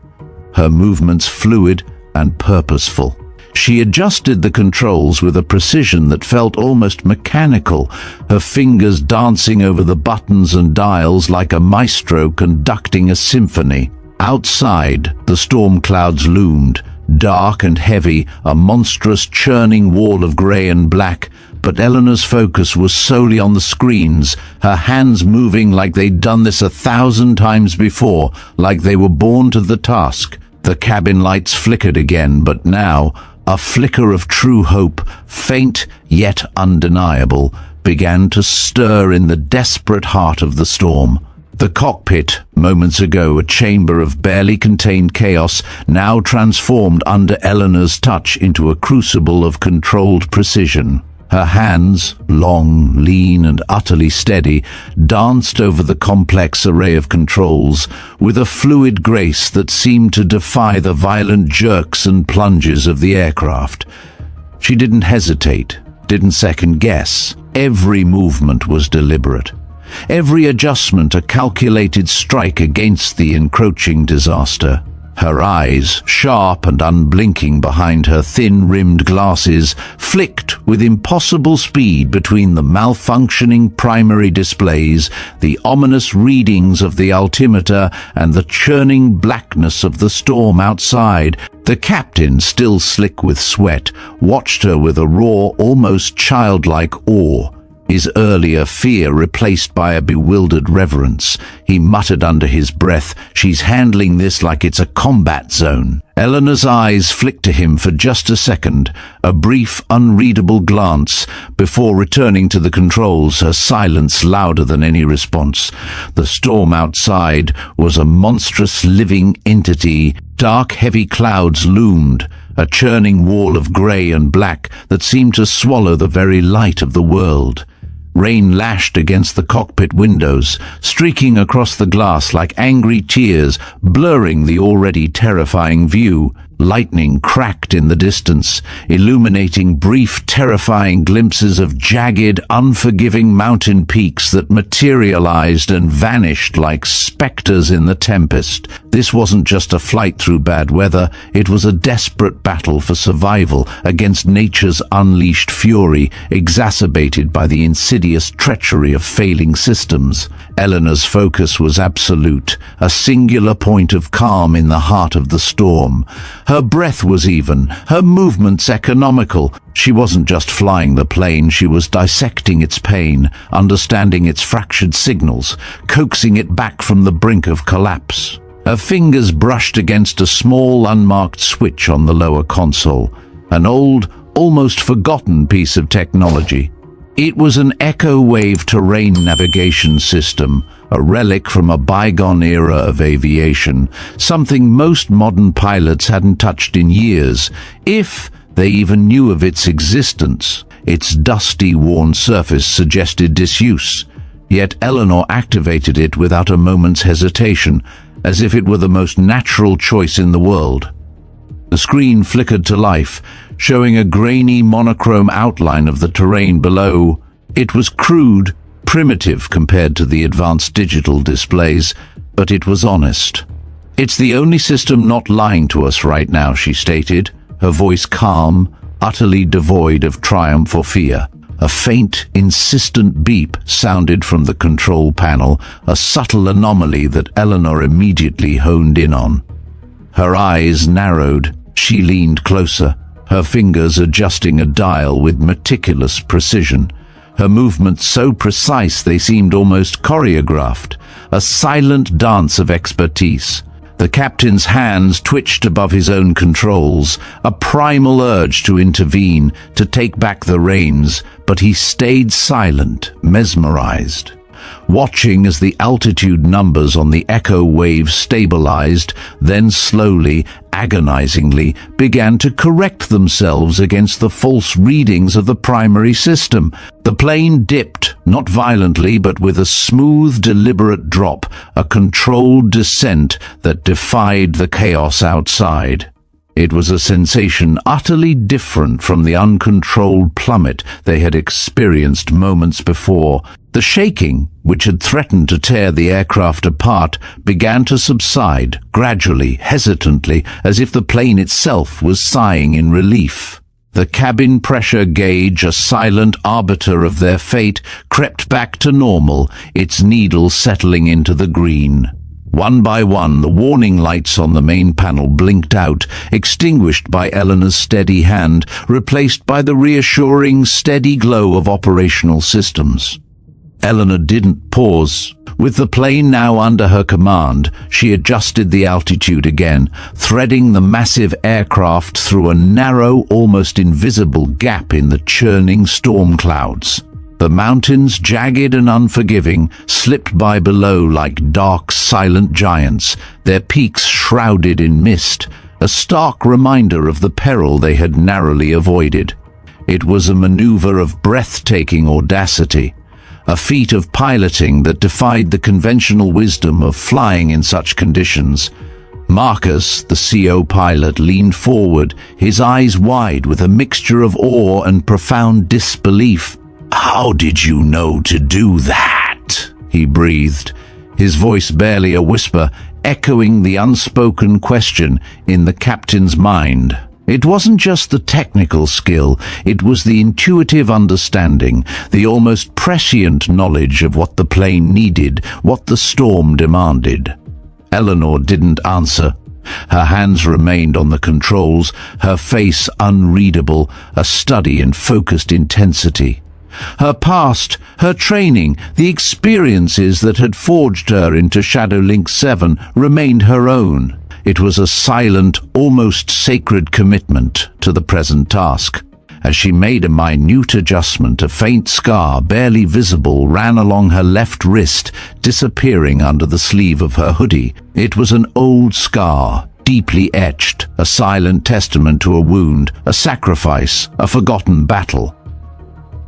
her movements fluid and purposeful. She adjusted the controls with a precision that felt almost mechanical, her fingers dancing over the buttons and dials like a maestro conducting a symphony. Outside, the storm clouds loomed, dark and heavy, a monstrous churning wall of grey and black, but Eleanor's focus was solely on the screens, her hands moving like they'd done this 1,000 times before, like they were born to the task. The cabin lights flickered again, but now a flicker of true hope, faint yet undeniable, began to stir in the desperate heart of the storm. The cockpit, moments ago a chamber of barely contained chaos, now transformed under Eleanor's touch into a crucible of controlled precision. Her hands, long, lean and utterly steady, danced over the complex array of controls with a fluid grace that seemed to defy the violent jerks and plunges of the aircraft. She didn't hesitate, didn't second-guess. Every movement was deliberate. Every adjustment a calculated strike against the encroaching disaster. Her eyes, sharp and unblinking behind her thin-rimmed glasses, flicked with impossible speed between the malfunctioning primary displays, the ominous readings of the altimeter, and the churning blackness of the storm outside. The captain, still slick with sweat, watched her with a raw, almost childlike awe. his earlier fear replaced by a bewildered reverence. He muttered under his breath, "She's handling this like it's a combat zone." Eleanor's eyes flicked to him for just a second, a brief, unreadable glance, before returning to the controls, her silence louder than any response. The storm outside was a monstrous living entity. Dark, heavy clouds loomed, a churning wall of grey and black that seemed to swallow the very light of the world. Rain lashed against the cockpit windows, streaking across the glass like angry tears, blurring the already terrifying view. Lightning cracked in the distance, illuminating brief, terrifying glimpses of jagged, unforgiving mountain peaks that materialized and vanished like specters in the tempest. This wasn't just a flight through bad weather, it was a desperate battle for survival against nature's unleashed fury, exacerbated by the insidious treachery of failing systems. Eleanor's focus was absolute, a singular point of calm in the heart of the storm. Her breath was even, her movements economical. She wasn't just flying the plane, she was dissecting its pain, understanding its fractured signals, coaxing it back from the brink of collapse. Her fingers brushed against a small, unmarked switch on the lower console, an old, almost forgotten piece of technology. It was an echo wave terrain navigation system, a relic from a bygone era of aviation, something most modern pilots hadn't touched in years, if they even knew of its existence. Its dusty, worn surface suggested disuse, yet Eleanor activated it without a moment's hesitation, as if it were the most natural choice in the world. The screen flickered to life, showing a grainy, monochrome outline of the terrain below. It was crude, primitive compared to the advanced digital displays, but it was honest. "It's the only system not lying to us right now," she stated, her voice calm, utterly devoid of triumph or fear. A faint, insistent beep sounded from the control panel, a subtle anomaly that Eleanor immediately honed in on. Her eyes narrowed. She leaned closer, her fingers adjusting a dial with meticulous precision. Her movements so precise they seemed almost choreographed, a silent dance of expertise. The captain's hands twitched above his own controls, a primal urge to intervene, to take back the reins, but he stayed silent, mesmerized. Watching as the altitude numbers on the echo wave stabilized, then slowly, agonizingly, began to correct themselves against the false readings of the primary system. The plane dipped, not violently, but with a smooth, deliberate drop, a controlled descent that defied the chaos outside. It was a sensation utterly different from the uncontrolled plummet they had experienced moments before. The shaking, which had threatened to tear the aircraft apart, began to subside, gradually, hesitantly, as if the plane itself was sighing in relief. The cabin pressure gauge, a silent arbiter of their fate, crept back to normal, its needle settling into the green. One by one, the warning lights on the main panel blinked out, extinguished by Eleanor's steady hand, replaced by the reassuring, steady glow of operational systems. Eleanor didn't pause. With the plane now under her command, she adjusted the altitude again, threading the massive aircraft through a narrow, almost invisible gap in the churning storm clouds. The mountains, jagged and unforgiving, slipped by below like dark, silent giants, their peaks shrouded in mist, a stark reminder of the peril they had narrowly avoided. It was a maneuver of breathtaking audacity, a feat of piloting that defied the conventional wisdom of flying in such conditions. Marcus, the CO pilot, leaned forward, his eyes wide with a mixture of awe and profound disbelief. "How did you know to do that?" he breathed, his voice barely a whisper, echoing the unspoken question in the captain's mind. It wasn't just the technical skill, it was the intuitive understanding, the almost prescient knowledge of what the plane needed, what the storm demanded. Eleanor didn't answer. Her hands remained on the controls, her face unreadable, a study in focused intensity. Her past, her training, the experiences that had forged her into Shadow Lynx 7 remained her own. It was a silent, almost sacred commitment to the present task. As she made a minute adjustment, a faint scar, barely visible, ran along her left wrist, disappearing under the sleeve of her hoodie. It was an old scar, deeply etched, a silent testament to a wound, a sacrifice, a forgotten battle.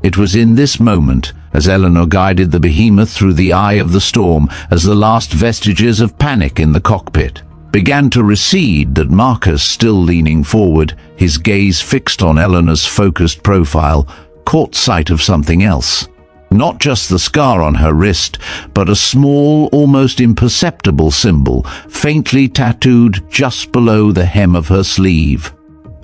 It was in this moment, as Eleanor guided the behemoth through the eye of the storm, as the last vestiges of panic in the cockpit began to recede, that Marcus, still leaning forward, his gaze fixed on Eleanor's focused profile, caught sight of something else. Not just the scar on her wrist, but a small, almost imperceptible symbol, faintly tattooed just below the hem of her sleeve.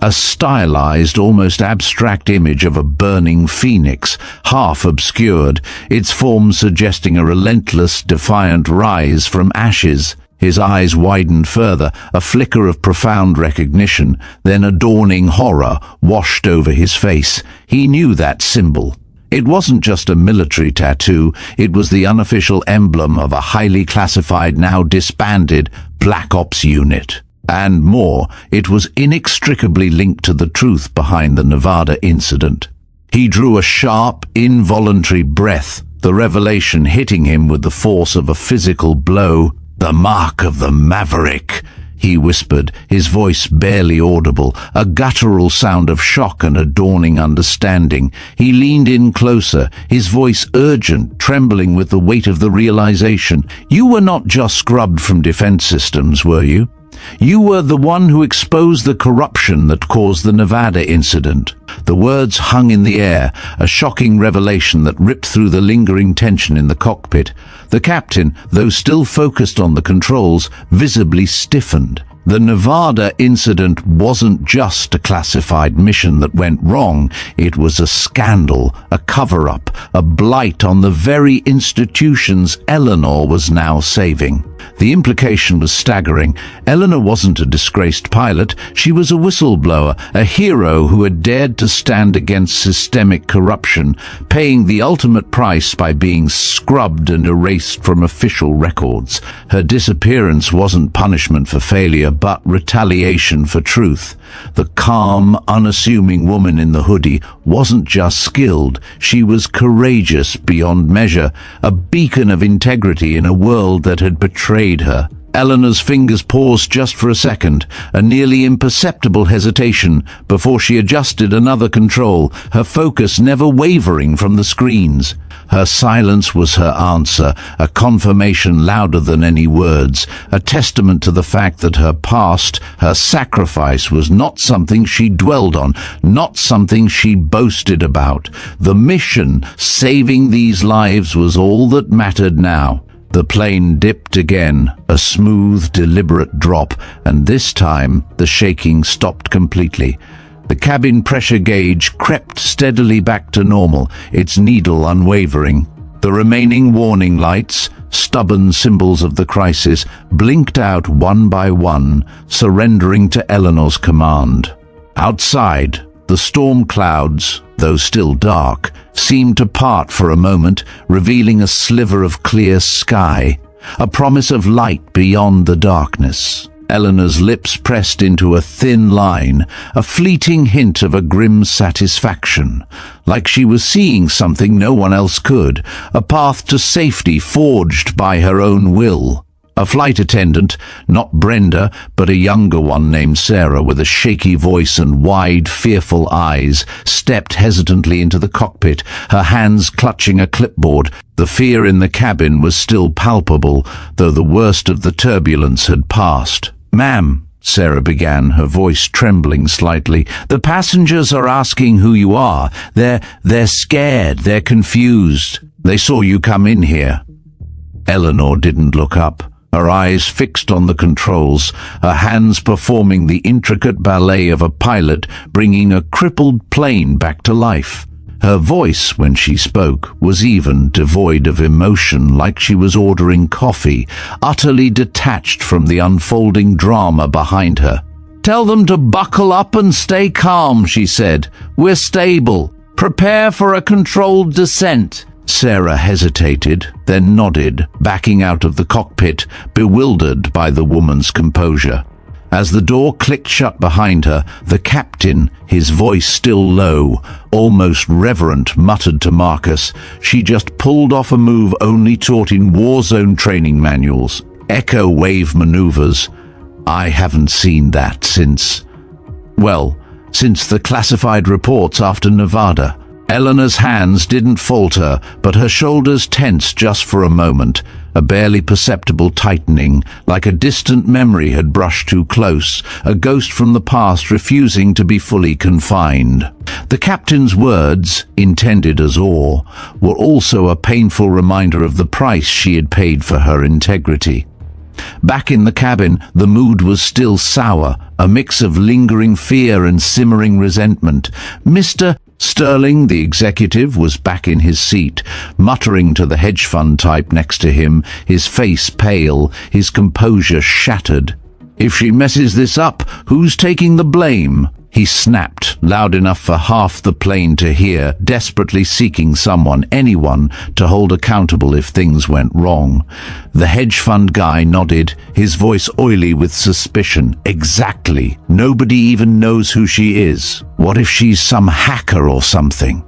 A stylized, almost abstract image of a burning phoenix, half obscured, its form suggesting a relentless, defiant rise from ashes. His eyes widened further, a flicker of profound recognition, then a dawning horror washed over his face. He knew that symbol. It wasn't just a military tattoo, it was the unofficial emblem of a highly classified, now disbanded, Black Ops unit. And more, it was inextricably linked to the truth behind the Nevada incident. He drew a sharp, involuntary breath, the revelation hitting him with the force of a physical blow. "The mark of the maverick," he whispered, his voice barely audible, a guttural sound of shock and a dawning understanding. He leaned in closer, his voice urgent, trembling with the weight of the realization. "You were not just scrubbed from defense systems, were you? You were the one who exposed the corruption that caused the Nevada incident." The words hung in the air, a shocking revelation that ripped through the lingering tension in the cockpit. The captain, though still focused on the controls, visibly stiffened. The Nevada incident wasn't just a classified mission that went wrong. It was a scandal, a cover-up, a blight on the very institutions Eleanor was now saving. The implication was staggering. Eleanor wasn't a disgraced pilot. She was a whistleblower, a hero who had dared to stand against systemic corruption, paying the ultimate price by being scrubbed and erased from official records. Her disappearance wasn't punishment for failure, but retaliation for truth. The calm, unassuming woman in the hoodie wasn't just skilled, she was courageous beyond measure, a beacon of integrity in a world that had betrayed her. Eleanor's fingers paused just for a second, a nearly imperceptible hesitation, before she adjusted another control, her focus never wavering from the screens. Her silence was her answer, a confirmation louder than any words, a testament to the fact that her past, her sacrifice, was not something she dwelled on, not something she boasted about. The mission, saving these lives, was all that mattered now. The plane dipped again, a smooth, deliberate drop, and this time the shaking stopped completely. The cabin pressure gauge crept steadily back to normal, its needle unwavering. The remaining warning lights, stubborn symbols of the crisis, blinked out one by one, surrendering to Eleanor's command. Outside, the storm clouds, though still dark, seemed to part for a moment, revealing a sliver of clear sky, a promise of light beyond the darkness. Eleanor's lips pressed into a thin line, a fleeting hint of a grim satisfaction, like she was seeing something no one else could, a path to safety forged by her own will. A flight attendant, not Brenda, but a younger one named Sarah, with a shaky voice and wide, fearful eyes, stepped hesitantly into the cockpit, her hands clutching a clipboard. The fear in the cabin was still palpable, though the worst of the turbulence had passed. "Ma'am," Sarah began, her voice trembling slightly, "the passengers are asking who you are. They're scared, they're confused. They saw you come in here." Eleanor didn't look up, her eyes fixed on the controls, her hands performing the intricate ballet of a pilot bringing a crippled plane back to life. Her voice, when she spoke, was even devoid of emotion, like she was ordering coffee, utterly detached from the unfolding drama behind her. "Tell them to buckle up and stay calm," she said. "We're stable, Prepare for a controlled descent. Sarah hesitated, then nodded, backing out of the cockpit, bewildered by the woman's composure. As the door clicked shut behind her, the captain, his voice still low, almost reverent, muttered to Marcus, "She just pulled off a move only taught in war zone training manuals. Echo wave maneuvers. I haven't seen that since the classified reports after Nevada." Eleanor's hands didn't falter, but her shoulders tensed just for a moment, a barely perceptible tightening, like a distant memory had brushed too close, a ghost from the past refusing to be fully confined. The captain's words, intended as awe, were also a painful reminder of the price she had paid for her integrity. Back in the cabin, the mood was still sour, a mix of lingering fear and simmering resentment. Mr. Sterling, the executive, was back in his seat, muttering to the hedge fund type next to him, his face pale, his composure shattered. "If she messes this up, who's taking the blame?" He snapped, loud enough for half the plane to hear, desperately seeking someone, anyone, to hold accountable if things went wrong. The hedge fund guy nodded, his voice oily with suspicion. "Exactly. Nobody even knows who she is. What if she's some hacker or something?"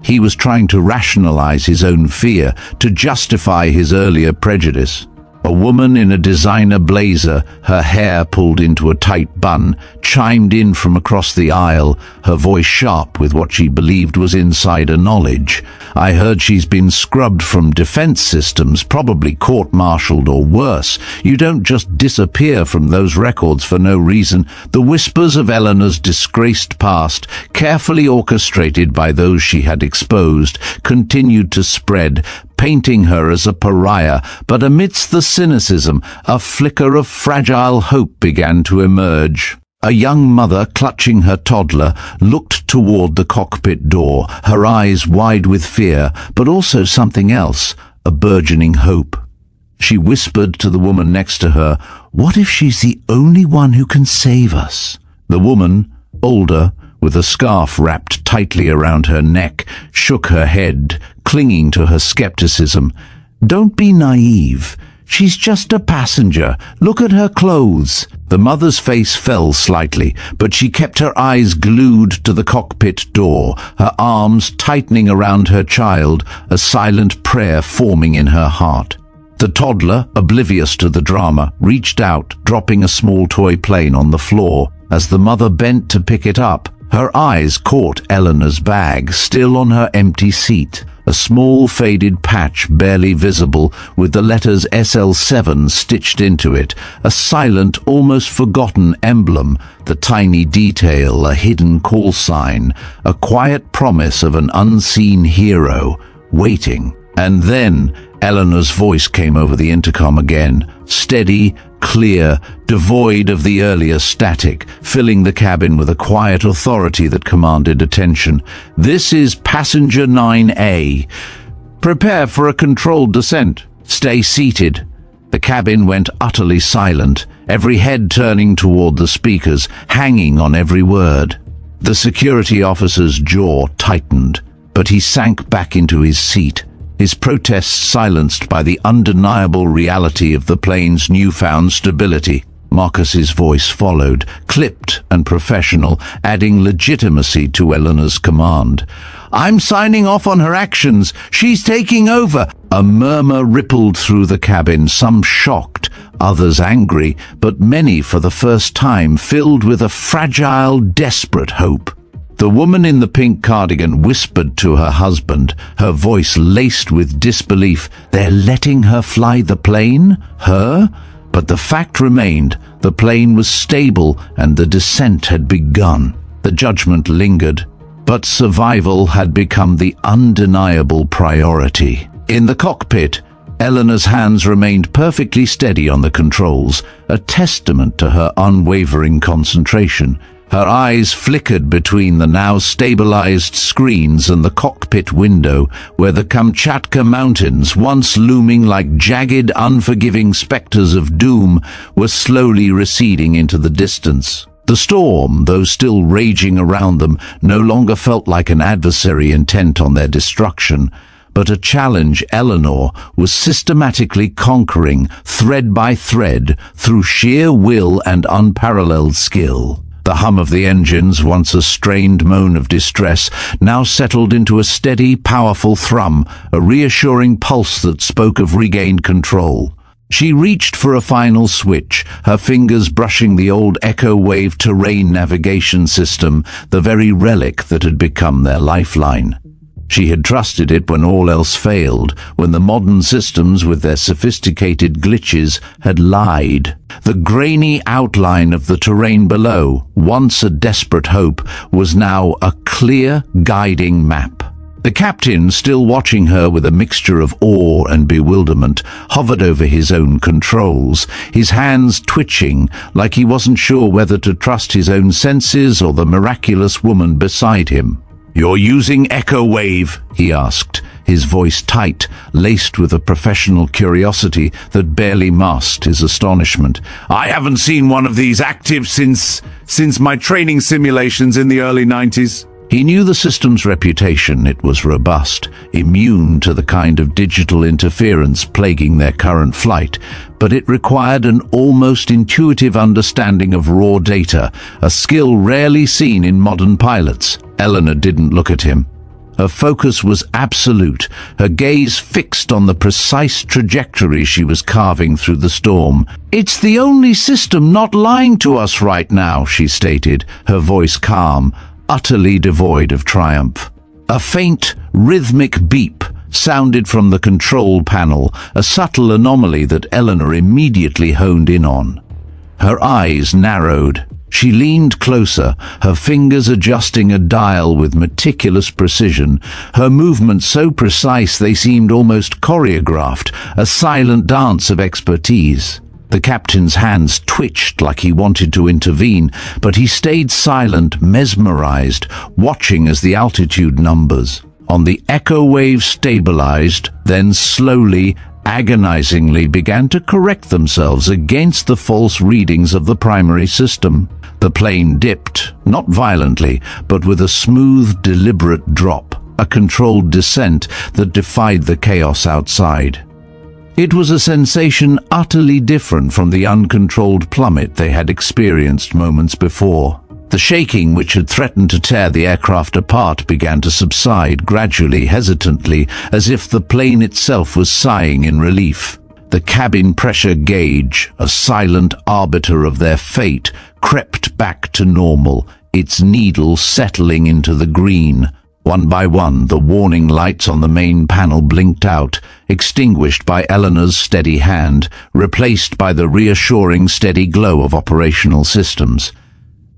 He was trying to rationalize his own fear, to justify his earlier prejudice. A woman in a designer blazer, her hair pulled into a tight bun, chimed in from across the aisle, her voice sharp with what she believed was insider knowledge. "I heard she's been scrubbed from defense systems, probably court-martialed or worse. You don't just disappear from those records for no reason." The whispers of Eleanor's disgraced past, carefully orchestrated by those she had exposed, continued to spread, painting her as a pariah, but amidst the cynicism, a flicker of fragile hope began to emerge. A young mother, clutching her toddler, looked toward the cockpit door, her eyes wide with fear, but also something else, a burgeoning hope. She whispered to the woman next to her, "What if she's the only one who can save us?" The woman, older, with a scarf wrapped tightly around her neck, shook her head, clinging to her skepticism. "Don't be naive. She's just a passenger. Look at her clothes." The mother's face fell slightly, but she kept her eyes glued to the cockpit door, her arms tightening around her child, a silent prayer forming in her heart. The toddler, oblivious to the drama, reached out, dropping a small toy plane on the floor. As the mother bent to pick it up, her eyes caught Eleanor's bag, still on her empty seat, a small faded patch barely visible with the letters SL7 stitched into it, a silent, almost forgotten emblem, the tiny detail, a hidden call sign, a quiet promise of an unseen hero, waiting. And then Eleanor's voice came over the intercom again, steady, clear, devoid of the earlier static, filling the cabin with a quiet authority that commanded attention. "This is Passenger 9A. Prepare for a controlled descent. Stay seated." The cabin went utterly silent, every head turning toward the speakers, hanging on every word. The security officer's jaw tightened, but he sank back into his seat, his protests silenced by the undeniable reality of the plane's newfound stability. Marcus's voice followed, clipped and professional, adding legitimacy to Eleanor's command. "I'm signing off on her actions. She's taking over." A murmur rippled through the cabin, some shocked, others angry, but many for the first time filled with a fragile, desperate hope. The woman in the pink cardigan whispered to her husband, her voice laced with disbelief. "They're letting her fly the plane? Her?" But the fact remained, the plane was stable and the descent had begun. The judgment lingered, but survival had become the undeniable priority. In the cockpit, Eleanor's hands remained perfectly steady on the controls, a testament to her unwavering concentration. Her eyes flickered between the now stabilized screens and the cockpit window, where the Kamchatka Mountains, once looming like jagged, unforgiving specters of doom, were slowly receding into the distance. The storm, though still raging around them, no longer felt like an adversary intent on their destruction, but a challenge Eleanor was systematically conquering thread by thread through sheer will and unparalleled skill. The hum of the engines, once a strained moan of distress, now settled into a steady, powerful thrum, a reassuring pulse that spoke of regained control. She reached for a final switch, her fingers brushing the old Echo Wave terrain navigation system, the very relic that had become their lifeline. She had trusted it when all else failed, when the modern systems with their sophisticated glitches had lied. The grainy outline of the terrain below, once a desperate hope, was now a clear, guiding map. The captain, still watching her with a mixture of awe and bewilderment, hovered over his own controls, his hands twitching like he wasn't sure whether to trust his own senses or the miraculous woman beside him. "You're using Echo Wave?" he asked, his voice tight, laced with a professional curiosity that barely masked his astonishment. "I haven't seen one of these active since my training simulations in the early 90s. He knew the system's reputation. It was robust, immune to the kind of digital interference plaguing their current flight, but it required an almost intuitive understanding of raw data, a skill rarely seen in modern pilots. Eleanor didn't look at him. Her focus was absolute, her gaze fixed on the precise trajectory she was carving through the storm. "It's the only system not lying to us right now," she stated, her voice calm, utterly devoid of triumph. A faint, rhythmic beep sounded from the control panel, a subtle anomaly that Eleanor immediately honed in on. Her eyes narrowed. She leaned closer, her fingers adjusting a dial with meticulous precision, her movements so precise they seemed almost choreographed, a silent dance of expertise. The captain's hands twitched like he wanted to intervene, but he stayed silent, mesmerized, watching as the altitude numbers on the Echo Wave stabilized, then slowly, agonizingly began to correct themselves against the false readings of the primary system. The plane dipped, not violently, but with a smooth, deliberate drop, a controlled descent that defied the chaos outside. It was a sensation utterly different from the uncontrolled plummet they had experienced moments before. The shaking which had threatened to tear the aircraft apart began to subside gradually, hesitantly, as if the plane itself was sighing in relief. The cabin pressure gauge, a silent arbiter of their fate, crept back to normal, its needle settling into the green. One by one, the warning lights on the main panel blinked out, extinguished by Eleanor's steady hand, replaced by the reassuring steady glow of operational systems.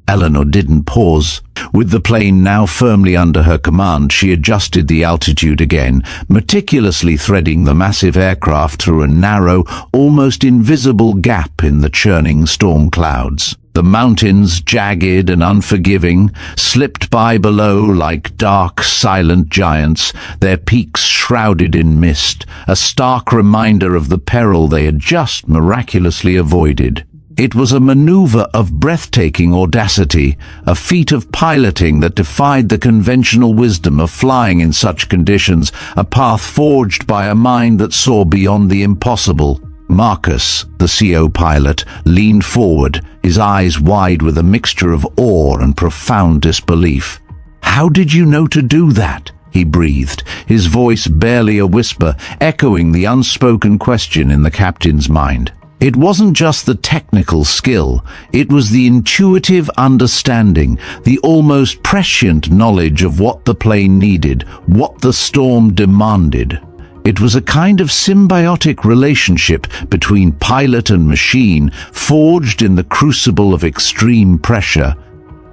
Eleanor didn't pause. With the plane now firmly under her command, she adjusted the altitude again, meticulously threading the massive aircraft through a narrow, almost invisible gap in the churning storm clouds. The mountains, jagged and unforgiving, slipped by below like dark, silent giants, their peaks shrouded in mist, a stark reminder of the peril they had just miraculously avoided. It was a maneuver of breathtaking audacity, a feat of piloting that defied the conventional wisdom of flying in such conditions, a path forged by a mind that saw beyond the impossible. Marcus, the CO pilot, leaned forward, his eyes wide with a mixture of awe and profound disbelief. "How did you know to do that?" he breathed, his voice barely a whisper, echoing the unspoken question in the captain's mind. It wasn't just the technical skill, it was the intuitive understanding, the almost prescient knowledge of what the plane needed, what the storm demanded. It was a kind of symbiotic relationship between pilot and machine, forged in the crucible of extreme pressure.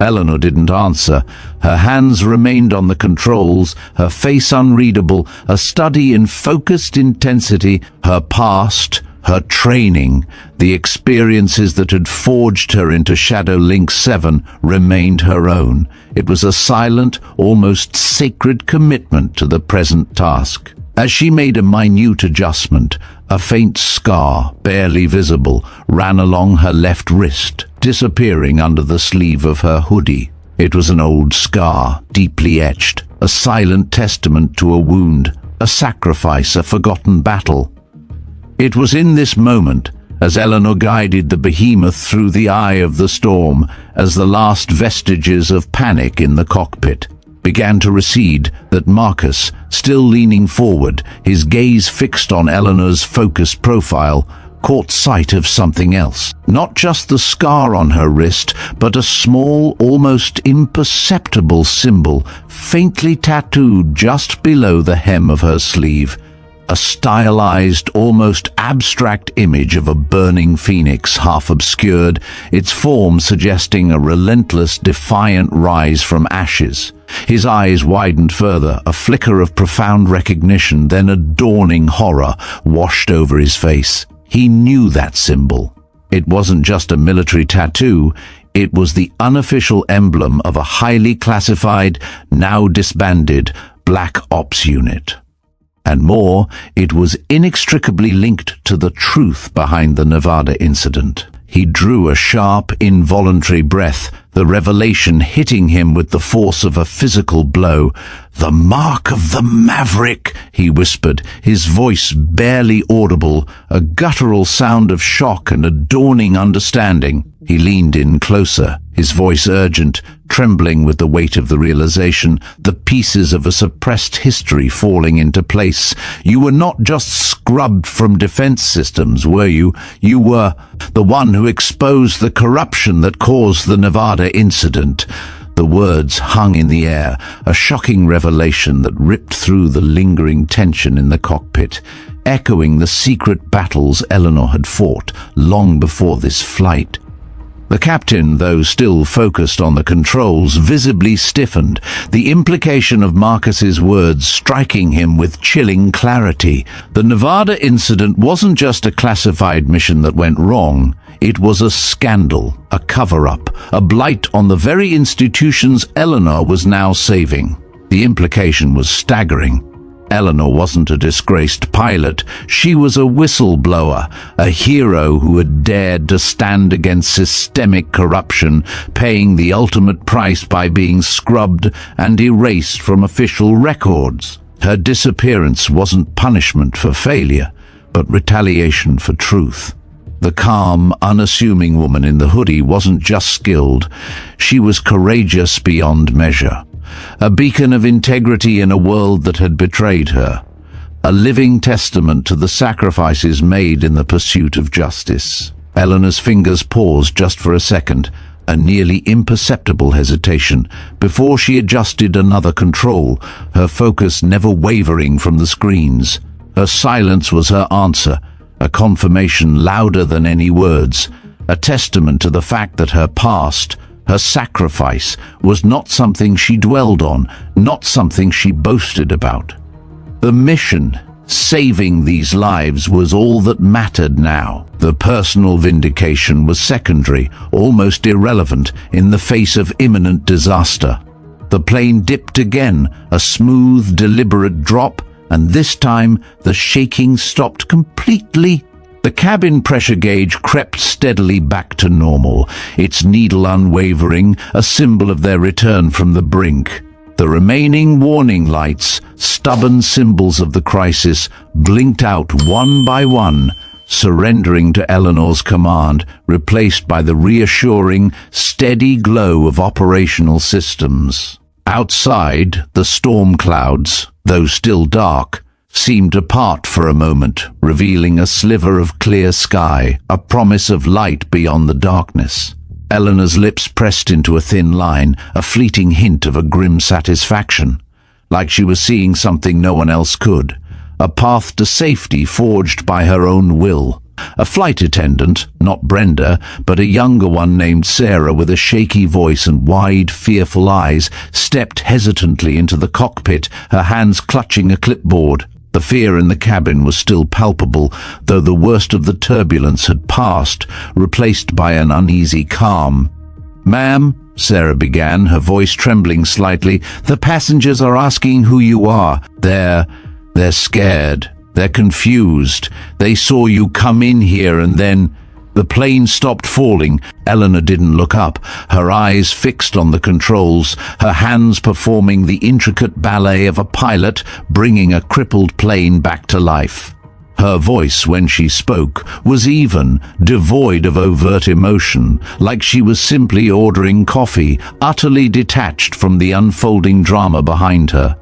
Eleanor didn't answer. Her hands remained on the controls, her face unreadable, a study in focused intensity, her past, her training, the experiences that had forged her into Shadow Lynx 7 remained her own. It was a silent, almost sacred commitment to the present task. As she made a minute adjustment, a faint scar, barely visible, ran along her left wrist, disappearing under the sleeve of her hoodie. It was an old scar, deeply etched, a silent testament to a wound, a sacrifice, a forgotten battle. It was in this moment, as Eleanor guided the behemoth through the eye of the storm, as the last vestiges of panic in the cockpit began to recede, that Marcus, still leaning forward, his gaze fixed on Eleanor's focused profile, caught sight of something else. Not just the scar on her wrist, but a small, almost imperceptible symbol, faintly tattooed just below the hem of her sleeve. A stylized, almost abstract image of a burning phoenix, half obscured, its form suggesting a relentless, defiant rise from ashes. His eyes widened further, a flicker of profound recognition, then a dawning horror washed over his face. He knew that symbol. It wasn't just a military tattoo, it was the unofficial emblem of a highly classified, now disbanded, Black Ops unit. And more, it was inextricably linked to the truth behind the Nevada incident. He drew a sharp, involuntary breath, the revelation hitting him with the force of a physical blow. "The mark of the maverick," he whispered, his voice barely audible, a guttural sound of shock and a dawning understanding. He leaned in closer, his voice urgent, trembling with the weight of the realization, the pieces of a suppressed history falling into place. "You were not just scrubbed from defense systems, were you? You were the one who exposed the corruption that caused the Nevada incident." The words hung in the air, a shocking revelation that ripped through the lingering tension in the cockpit, echoing the secret battles Eleanor had fought long before this flight. The captain, though still focused on the controls, visibly stiffened, the implication of Marcus's words striking him with chilling clarity. The Nevada incident wasn't just a classified mission that went wrong. It was a scandal, a cover-up, a blight on the very institutions Eleanor was now saving. The implication was staggering. Eleanor wasn't a disgraced pilot. She was a whistleblower, a hero who had dared to stand against systemic corruption, paying the ultimate price by being scrubbed and erased from official records. Her disappearance wasn't punishment for failure, but retaliation for truth. The calm, unassuming woman in the hoodie wasn't just skilled. She was courageous beyond measure. A beacon of integrity in a world that had betrayed her. A living testament to the sacrifices made in the pursuit of justice. Eleanor's fingers paused just for a second, a nearly imperceptible hesitation, before she adjusted another control, her focus never wavering from the screens. Her silence was her answer, a confirmation louder than any words, a testament to the fact that her past, her sacrifice, was not something she dwelled on, not something she boasted about. The mission, saving these lives, was all that mattered now. The personal vindication was secondary, almost irrelevant, in the face of imminent disaster. The plane dipped again, a smooth, deliberate drop, and this time the shaking stopped completely. The cabin pressure gauge crept steadily back to normal, its needle unwavering, a symbol of their return from the brink. The remaining warning lights, stubborn symbols of the crisis, blinked out one by one, surrendering to Eleanor's command, replaced by the reassuring, steady glow of operational systems. Outside, the storm clouds, though still dark, seemed to part for a moment, revealing a sliver of clear sky, a promise of light beyond the darkness. Eleanor's lips pressed into a thin line, a fleeting hint of a grim satisfaction, like she was seeing something no one else could, a path to safety forged by her own will. A flight attendant, not Brenda, but a younger one named Sarah with a shaky voice and wide, fearful eyes, stepped hesitantly into the cockpit, her hands clutching a clipboard. The fear in the cabin was still palpable, though the worst of the turbulence had passed, replaced by an uneasy calm. "Ma'am," Sarah began, her voice trembling slightly, "the passengers are asking who you are. They're scared. They're confused. They saw you come in here and then..." The plane stopped falling. Eleanor didn't look up, her eyes fixed on the controls, her hands performing the intricate ballet of a pilot, bringing a crippled plane back to life. Her voice, when she spoke, was even, devoid of overt emotion, like she was simply ordering coffee, utterly detached from the unfolding drama behind her.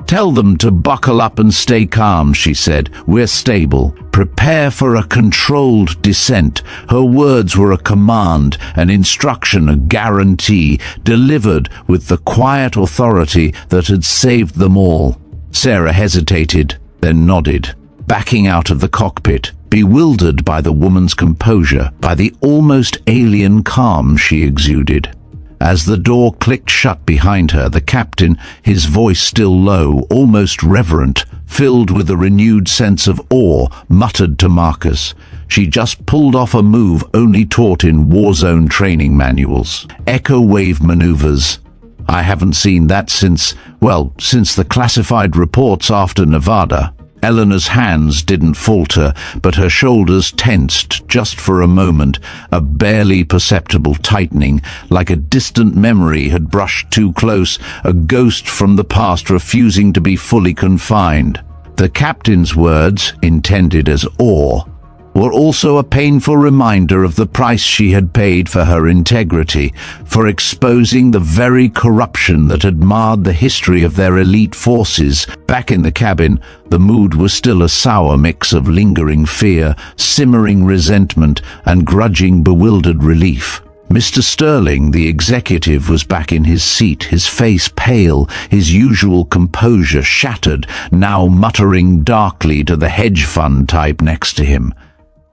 "Tell them to buckle up and stay calm," she said. "We're stable. Prepare for a controlled descent." Her words were a command, an instruction, a guarantee, delivered with the quiet authority that had saved them all. Sarah hesitated, then nodded, backing out of the cockpit, bewildered by the woman's composure, by the almost alien calm she exuded. As the door clicked shut behind her, the captain, his voice still low, almost reverent, filled with a renewed sense of awe, muttered to Marcus, "She just pulled off a move only taught in war zone training manuals. Echo wave maneuvers. I haven't seen that since the classified reports after Nevada." Eleanor's hands didn't falter, but her shoulders tensed just for a moment, a barely perceptible tightening, like a distant memory had brushed too close, a ghost from the past refusing to be fully confined. The captain's words, intended as awe, were also a painful reminder of the price she had paid for her integrity, for exposing the very corruption that had marred the history of their elite forces. Back in the cabin, the mood was still a sour mix of lingering fear, simmering resentment, and grudging, bewildered relief. Mr. Sterling, the executive, was back in his seat, his face pale, his usual composure shattered, now muttering darkly to the hedge fund type next to him.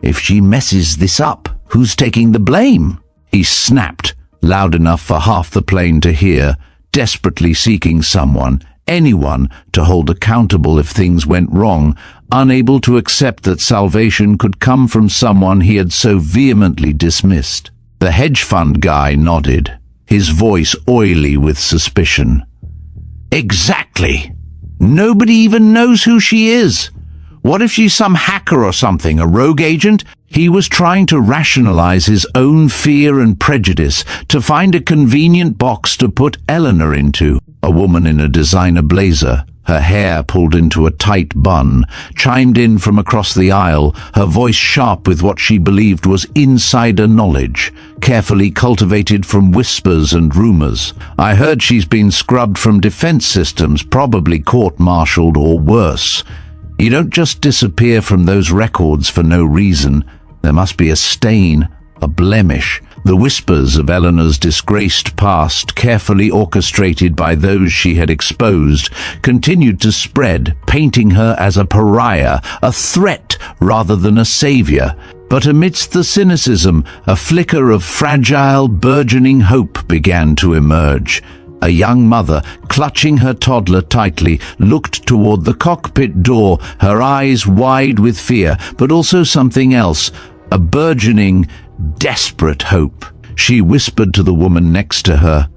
"If she messes this up, who's taking the blame?" he snapped, loud enough for half the plane to hear, desperately seeking someone, anyone, to hold accountable if things went wrong, unable to accept that salvation could come from someone he had so vehemently dismissed. The hedge fund guy nodded, his voice oily with suspicion. "Exactly. Nobody even knows who she is. What if she's some hacker or something, a rogue agent?" He was trying to rationalize his own fear and prejudice, to find a convenient box to put Eleanor into. A woman in a designer blazer, her hair pulled into a tight bun, chimed in from across the aisle, her voice sharp with what she believed was insider knowledge, carefully cultivated from whispers and rumors. "I heard she's been scrubbed from defense systems, probably court-martialed or worse. You don't just disappear from those records for no reason. There must be a stain, a blemish." The whispers of Eleanor's disgraced past, carefully orchestrated by those she had exposed, continued to spread, painting her as a pariah, a threat rather than a savior. But amidst the cynicism, a flicker of fragile, burgeoning hope began to emerge. A young mother, clutching her toddler tightly, looked toward the cockpit door, her eyes wide with fear, but also something else, a burgeoning, desperate hope. She whispered to the woman next to her,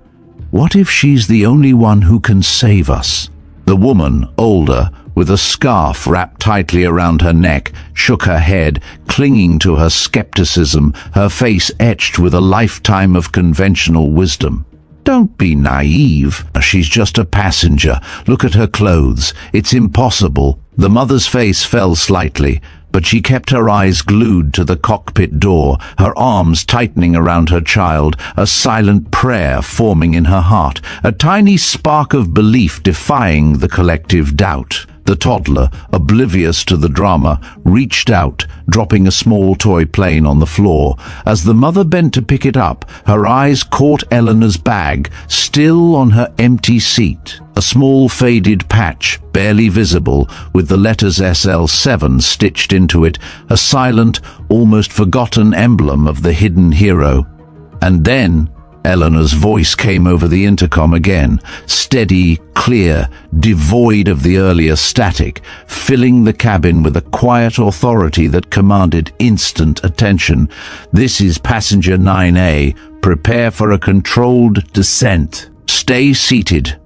"What if she's the only one who can save us?" The woman, older, with a scarf wrapped tightly around her neck, shook her head, clinging to her skepticism, her face etched with a lifetime of conventional wisdom. "Don't be naive. She's just a passenger. Look at her clothes. It's impossible." The mother's face fell slightly, but she kept her eyes glued to the cockpit door, her arms tightening around her child, a silent prayer forming in her heart, a tiny spark of belief defying the collective doubt. The toddler, oblivious to the drama, reached out, dropping a small toy plane on the floor. As the mother bent to pick it up, her eyes caught Eleanor's bag, still on her empty seat. A small faded patch, barely visible, with the letters SL7 stitched into it, a silent, almost forgotten emblem of the hidden hero. And then Eleanor's voice came over the intercom again, steady, clear, devoid of the earlier static, filling the cabin with a quiet authority that commanded instant attention. "This is passenger 9A. Prepare for a controlled descent. Stay seated."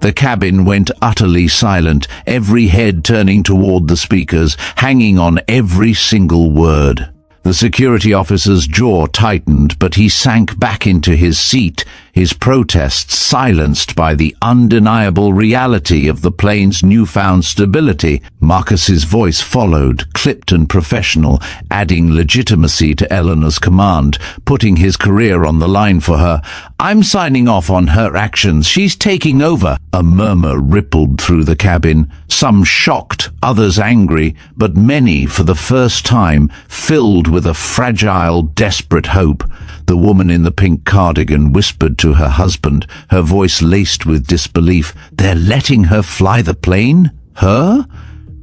The cabin went utterly silent, every head turning toward the speakers, hanging on every single word. The security officer's jaw tightened, but he sank back into his seat, his protests silenced by the undeniable reality of the plane's newfound stability. Marcus's voice followed, clipped and professional, adding legitimacy to Eleanor's command, putting his career on the line for her. "I'm signing off on her actions. She's taking over." A murmur rippled through the cabin, some shocked, others angry, but many, for the first time, filled with a fragile, desperate hope. The woman in the pink cardigan whispered to her husband, her voice laced with disbelief, "They're letting her fly the plane? Her?"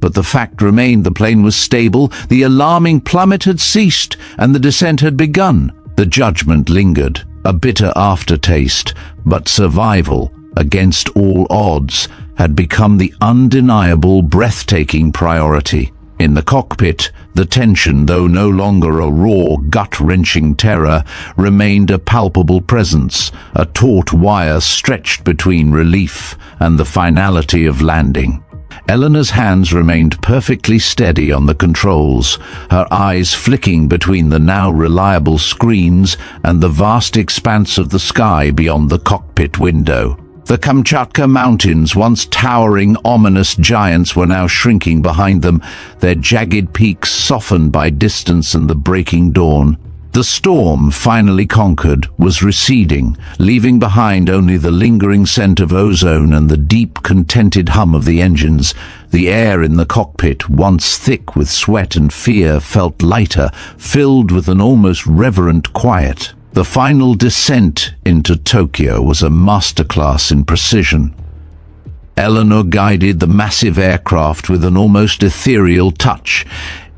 But the fact remained: the plane was stable, the alarming plummet had ceased, and the descent had begun. The judgment lingered, a bitter aftertaste, but survival, against all odds, had become the undeniable, breathtaking priority. In the cockpit, the tension, though no longer a raw, gut-wrenching terror, remained a palpable presence, a taut wire stretched between relief and the finality of landing. Eleanor's hands remained perfectly steady on the controls, her eyes flicking between the now reliable screens and the vast expanse of the sky beyond the cockpit window. The Kamchatka Mountains, once towering, ominous giants, were now shrinking behind them, their jagged peaks softened by distance and the breaking dawn. The storm, finally conquered, was receding, leaving behind only the lingering scent of ozone and the deep, contented hum of the engines. The air in the cockpit, once thick with sweat and fear, felt lighter, filled with an almost reverent quiet. The final descent into Tokyo was a masterclass in precision. Eleanor guided the massive aircraft with an almost ethereal touch,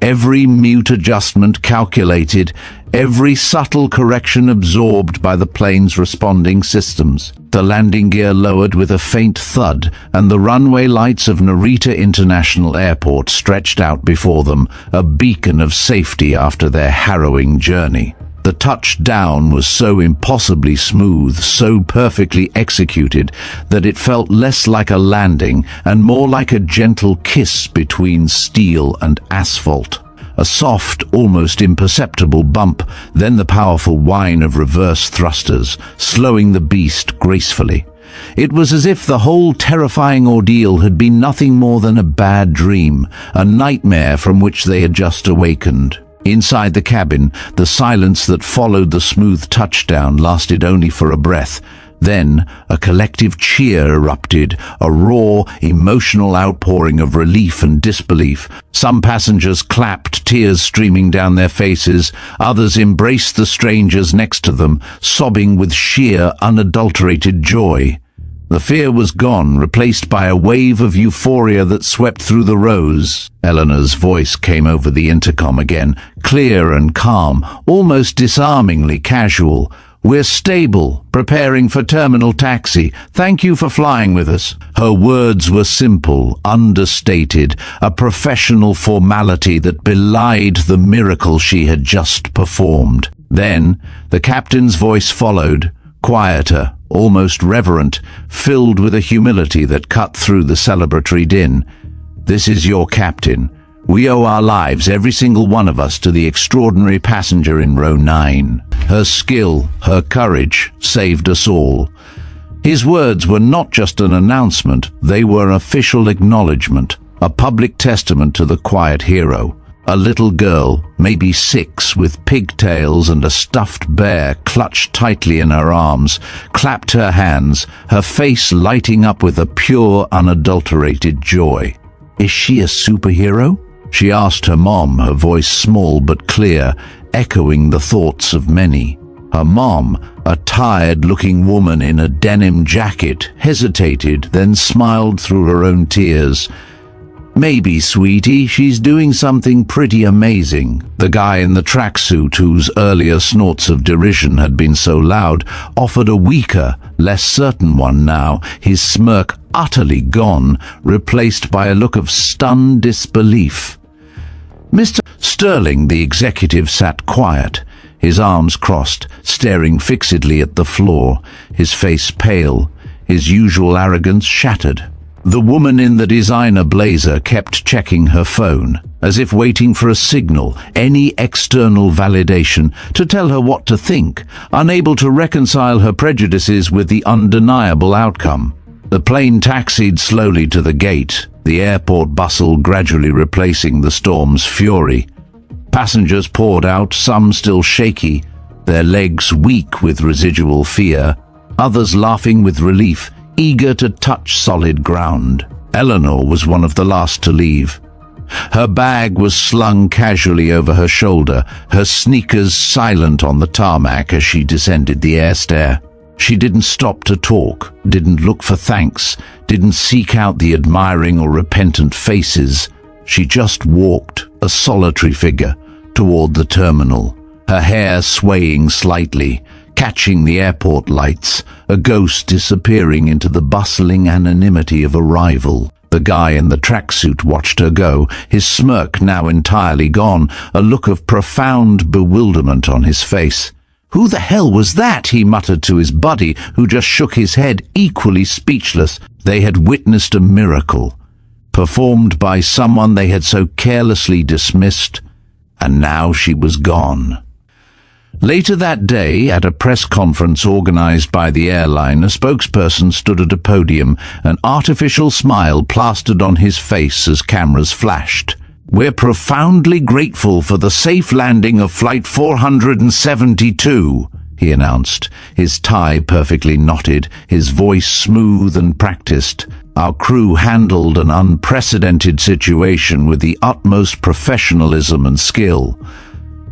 every mute adjustment calculated, every subtle correction absorbed by the plane's responding systems. The landing gear lowered with a faint thud, and the runway lights of Narita International Airport stretched out before them, a beacon of safety after their harrowing journey. The touchdown was so impossibly smooth, so perfectly executed, that it felt less like a landing and more like a gentle kiss between steel and asphalt. A soft, almost imperceptible bump, then the powerful whine of reverse thrusters, slowing the beast gracefully. It was as if the whole terrifying ordeal had been nothing more than a bad dream, a nightmare from which they had just awakened. Inside the cabin, the silence that followed the smooth touchdown lasted only for a breath. Then a collective cheer erupted, a raw, emotional outpouring of relief and disbelief. Some passengers clapped, tears streaming down their faces. Others embraced the strangers next to them, sobbing with sheer, unadulterated joy. The fear was gone, replaced by a wave of euphoria that swept through the rows. Eleanor's voice came over the intercom again, clear and calm, almost disarmingly casual. "We're stable, preparing for terminal taxi. Thank you for flying with us." Her words were simple, understated, a professional formality that belied the miracle she had just performed. Then the captain's voice followed, quieter, almost reverent, filled with a humility that cut through the celebratory din. "This is your captain. We owe our lives, every single one of us, to the extraordinary passenger in row 9. Her skill, her courage, saved us all." His words were not just an announcement, they were an official acknowledgement, a public testament to the quiet hero. A little girl, maybe 6, with pigtails and a stuffed bear clutched tightly in her arms, clapped her hands, her face lighting up with a pure, unadulterated joy. "Is she a superhero?" she asked her mom, her voice small but clear, echoing the thoughts of many. Her mom, a tired-looking woman in a denim jacket, hesitated, then smiled through her own tears. "Maybe, sweetie, she's doing something pretty amazing." The guy in the tracksuit, whose earlier snorts of derision had been so loud, offered a weaker, less certain one now, his smirk utterly gone, replaced by a look of stunned disbelief. Mr. Sterling, the executive, sat quiet, his arms crossed, staring fixedly at the floor, his face pale, his usual arrogance shattered. The woman in the designer blazer kept checking her phone. as if waiting for a signal, any external validation, to tell her what to think, unable to reconcile her prejudices with the undeniable outcome. The plane taxied slowly to the gate, the airport bustle gradually replacing the storm's fury. Passengers poured out, some still shaky, their legs weak with residual fear, others laughing with relief, eager to touch solid ground. Eleanor was one of the last to leave. Her bag was slung casually over her shoulder, her sneakers silent on the tarmac as she descended the air stair. She didn't stop to talk, didn't look for thanks, didn't seek out the admiring or repentant faces. She just walked, a solitary figure, toward the terminal, her hair swaying slightly, catching the airport lights, a ghost disappearing into the bustling anonymity of arrival. The guy in the tracksuit watched her go, his smirk now entirely gone, a look of profound bewilderment on his face. "Who the hell was that?" he muttered to his buddy, who just shook his head, equally speechless. They had witnessed a miracle, performed by someone they had so carelessly dismissed, and now she was gone. Later that day, at a press conference organized by the airline, a spokesperson stood at a podium, an artificial smile plastered on his face as cameras flashed. "We're profoundly grateful for the safe landing of Flight 472, he announced, his tie perfectly knotted, his voice smooth and practiced. "Our crew handled an unprecedented situation with the utmost professionalism and skill."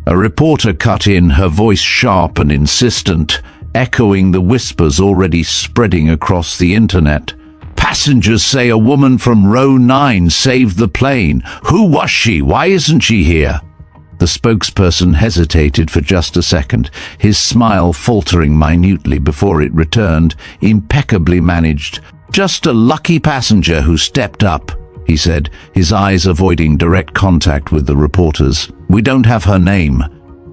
A reporter cut in, her voice sharp and insistent, echoing the whispers already spreading across the internet. "Passengers say a woman from row 9 saved the plane. Who was she? Why isn't she here?" The spokesperson hesitated for just a second, his smile faltering minutely before it returned, impeccably managed. "Just a lucky passenger who stepped up," he said, his eyes avoiding direct contact with the reporters. "We don't have her name."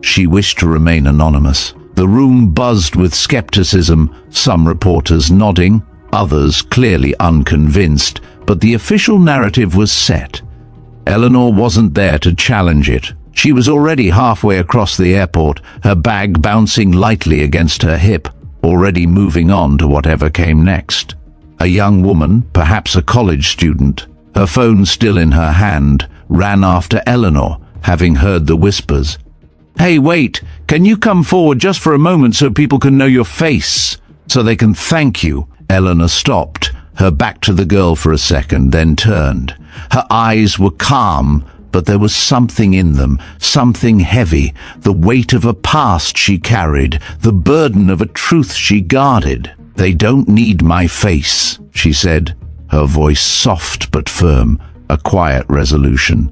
She wished to remain anonymous. The room buzzed with skepticism, some reporters nodding, others clearly unconvinced, but the official narrative was set. Eleanor wasn't there to challenge it. She was already halfway across the airport, her bag bouncing lightly against her hip, already moving on to whatever came next. A young woman, perhaps a college student, her phone still in her hand, ran after Eleanor, having heard the whispers. "Hey, wait, can you come forward just for a moment so people can know your face, so they can thank you?" Eleanor stopped, her back to the girl for a second, then turned. Her eyes were calm, but there was something in them, something heavy, the weight of a past she carried, the burden of a truth she guarded. "They don't need my face," she said, her voice soft but firm, a quiet resolution.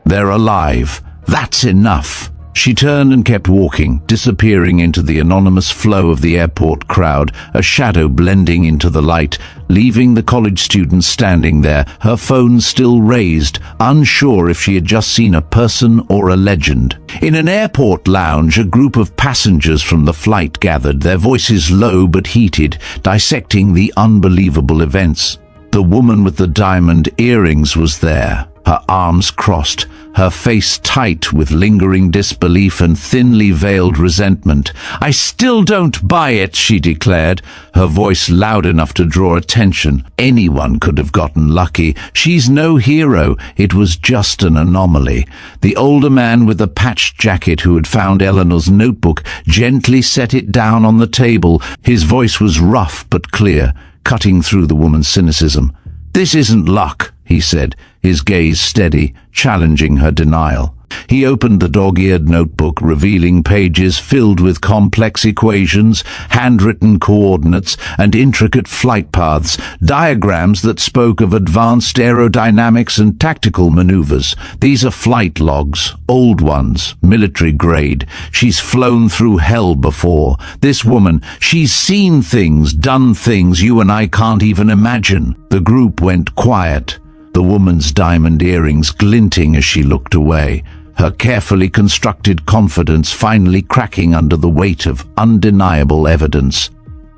"They're alive. That's enough." She turned and kept walking, disappearing into the anonymous flow of the airport crowd, a shadow blending into the light, leaving the college student standing there, her phone still raised, unsure if she had just seen a person or a legend. In an airport lounge, a group of passengers from the flight gathered, their voices low but heated, dissecting the unbelievable events. The woman with the diamond earrings was there, her arms crossed, her face tight with lingering disbelief and thinly veiled resentment. "I still don't buy it," she declared, her voice loud enough to draw attention. "Anyone could have gotten lucky. She's no hero. It was just an anomaly." The older man with the patched jacket who had found Eleanor's notebook gently set it down on the table. His voice was rough but clear, cutting through the woman's cynicism. "This isn't luck," he said, his gaze steady, challenging her denial. He opened the dog-eared notebook, revealing pages filled with complex equations, handwritten coordinates, and intricate flight paths, diagrams that spoke of advanced aerodynamics and tactical maneuvers. "These are flight logs, old ones, military grade. She's flown through hell before. This woman, she's seen things, done things you and I can't even imagine." The group went quiet, the woman's diamond earrings glinting as she looked away, her carefully constructed confidence finally cracking under the weight of undeniable evidence.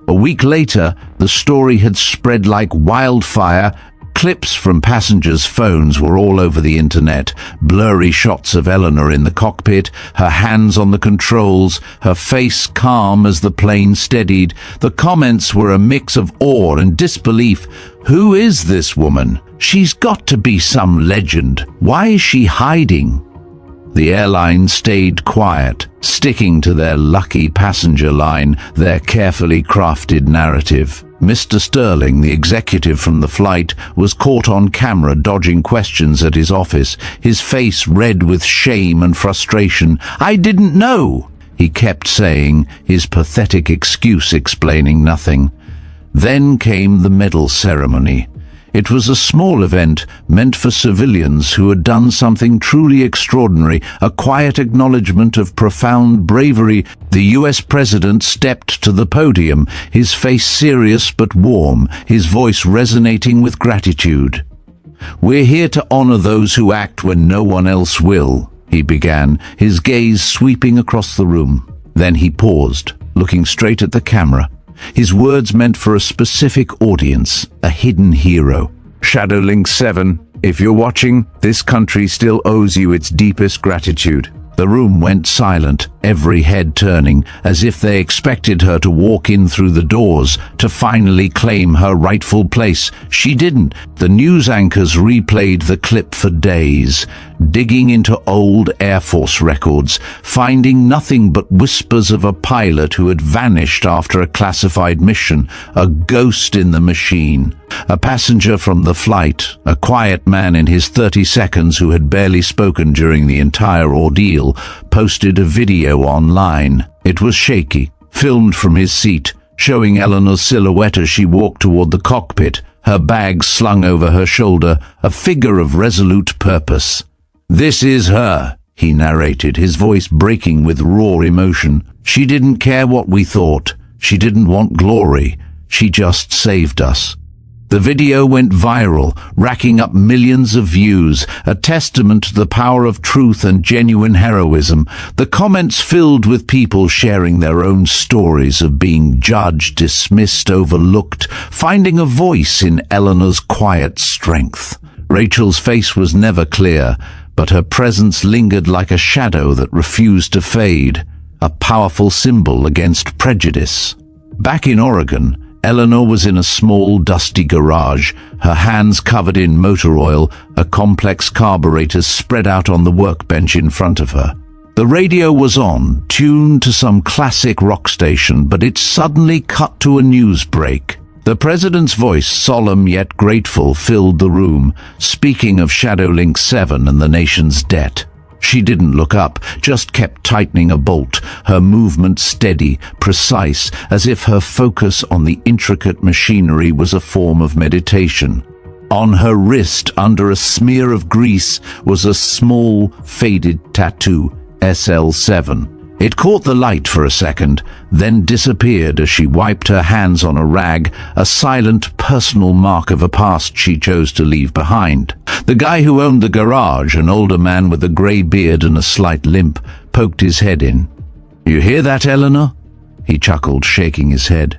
A week later, the story had spread like wildfire. Clips from passengers' phones were all over the internet, blurry shots of Eleanor in the cockpit, her hands on the controls, her face calm as the plane steadied. The comments were a mix of awe and disbelief. Who is this woman? She's got to be some legend. Why is she hiding? The airline stayed quiet, sticking to their lucky passenger line, their carefully crafted narrative. Mr. Sterling, the executive from the flight, was caught on camera dodging questions at his office, his face red with shame and frustration. "I didn't know," he kept saying, his pathetic excuse explaining nothing. Then came the medal ceremony. It was a small event meant for civilians who had done something truly extraordinary, a quiet acknowledgement of profound bravery. The US president stepped to the podium, his face serious but warm, his voice resonating with gratitude. "We're here to honor those who act when no one else will," he began, his gaze sweeping across the room. Then he paused, looking straight at the camera. His words meant for a specific audience, a hidden hero. "Lynx 7, if you're watching, this country still owes you its deepest gratitude." The room went silent, every head turning, as if they expected her to walk in through the doors, to finally claim her rightful place. She didn't. The news anchors replayed the clip for days, digging into old Air Force records, finding nothing but whispers of a pilot who had vanished after a classified mission, a ghost in the machine. A passenger from the flight, a quiet man in his 30 seconds who had barely spoken during the entire ordeal, posted a video online. It was shaky, filmed from his seat, showing Eleanor's silhouette as she walked toward the cockpit, her bag slung over her shoulder, a figure of resolute purpose. "This is her," he narrated, his voice breaking with raw emotion. "She didn't care what we thought. She didn't want glory. She just saved us." The video went viral, racking up millions of views, a testament to the power of truth and genuine heroism. The comments filled with people sharing their own stories of being judged, dismissed, overlooked, finding a voice in Eleanor's quiet strength. Rachel's face was never clear, but her presence lingered like a shadow that refused to fade, a powerful symbol against prejudice. Back in Oregon, Eleanor was in a small, dusty garage, her hands covered in motor oil, a complex carburetor spread out on the workbench in front of her. The radio was on, tuned to some classic rock station, but it suddenly cut to a news break. The president's voice, solemn yet grateful, filled the room, speaking of Lynx 7 and the nation's debt. She didn't look up, just kept tightening a bolt, her movement steady, precise, as if her focus on the intricate machinery was a form of meditation. On her wrist, under a smear of grease, was a small, faded tattoo, SL7. It caught the light for a second, then disappeared as she wiped her hands on a rag, a silent, personal mark of a past she chose to leave behind. The guy who owned the garage, an older man with a grey beard and a slight limp, poked his head in. "You hear that, Eleanor?" He chuckled, shaking his head.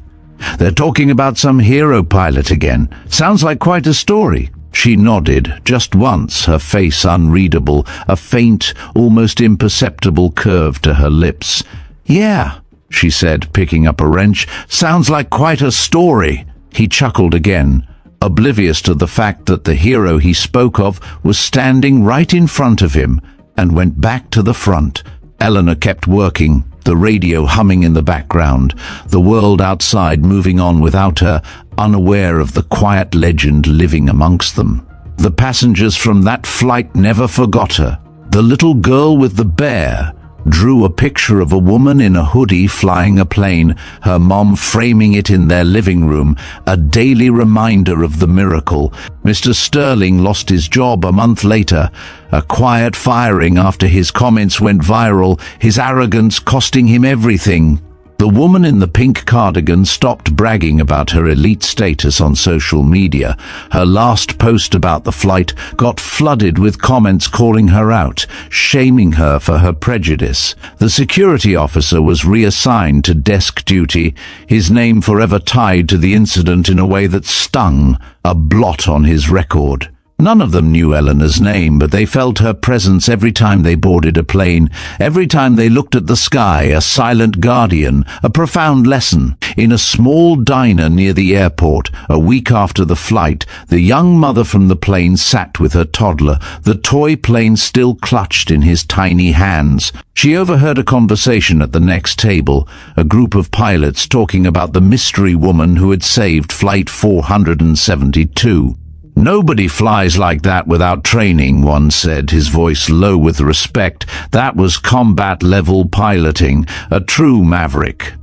"They're talking about some hero pilot again. Sounds like quite a story." She nodded, just once, her face unreadable, a faint, almost imperceptible curve to her lips. "Yeah," she said, picking up a wrench. "Sounds like quite a story." He chuckled again, oblivious to the fact that the hero he spoke of was standing right in front of him, and went back to the front. Eleanor kept working, the radio humming in the background, the world outside moving on without her, unaware of the quiet legend living amongst them. The passengers from that flight never forgot her. The little girl with the bear drew a picture of a woman in a hoodie flying a plane, her mom framing it in their living room, a daily reminder of the miracle. Mr. Sterling lost his job a month later, a quiet firing after his comments went viral, his arrogance costing him everything. The woman in the pink cardigan stopped bragging about her elite status on social media. Her last post about the flight got flooded with comments calling her out, shaming her for her prejudice. The security officer was reassigned to desk duty, his name forever tied to the incident in a way that stung, a blot on his record. None of them knew Eleanor's name, but they felt her presence every time they boarded a plane, every time they looked at the sky, a silent guardian, a profound lesson. In a small diner near the airport, a week after the flight, the young mother from the plane sat with her toddler, the toy plane still clutched in his tiny hands. She overheard a conversation at the next table, a group of pilots talking about the mystery woman who had saved Flight 472. "Nobody flies like that without training," one said, his voice low with respect. "That was combat-level piloting, a true maverick."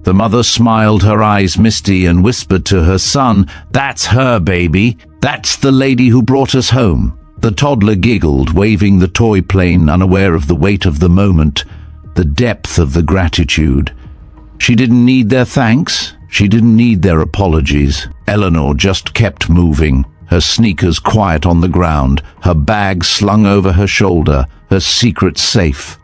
The mother smiled, her eyes misty, and whispered to her son, "That's her, baby. That's the lady who brought us home." The toddler giggled, waving the toy plane, unaware of the weight of the moment, the depth of the gratitude. She didn't need their thanks. She didn't need their apologies. Eleanor just kept moving, her sneakers quiet on the ground, her bag slung over her shoulder, her secret safe.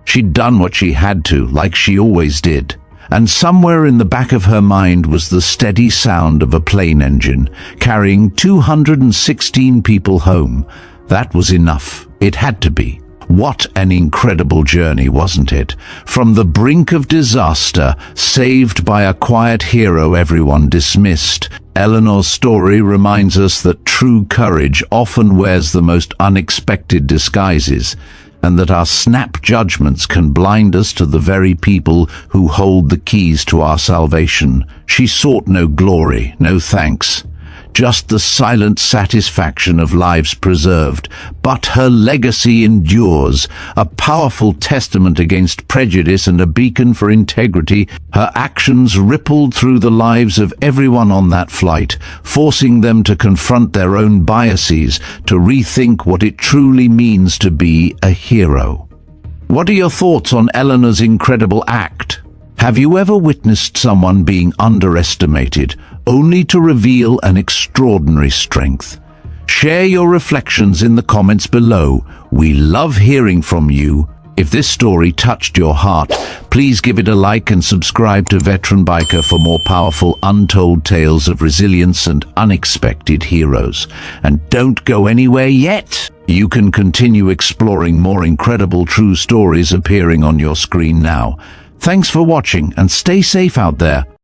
She'd done what she had to, like she always did. And somewhere in the back of her mind was the steady sound of a plane engine, carrying 216 people home. That was enough. It had to be. What an incredible journey, wasn't it? From the brink of disaster, saved by a quiet hero everyone dismissed. Eleanor's story reminds us that true courage often wears the most unexpected disguises, and that our snap judgments can blind us to the very people who hold the keys to our salvation. She sought no glory, no thanks, just the silent satisfaction of lives preserved. But her legacy endures, a powerful testament against prejudice and a beacon for integrity. Her actions rippled through the lives of everyone on that flight, forcing them to confront their own biases, to rethink what it truly means to be a hero. What are your thoughts on Eleanor's incredible act? Have you ever witnessed someone being underestimated, only to reveal an extraordinary strength? Share your reflections in the comments below. We love hearing from you. If this story touched your heart, please give it a like and subscribe to Veteran Biker for more powerful, untold tales of resilience and unexpected heroes. And don't go anywhere yet. You can continue exploring more incredible true stories appearing on your screen now. Thanks for watching and stay safe out there.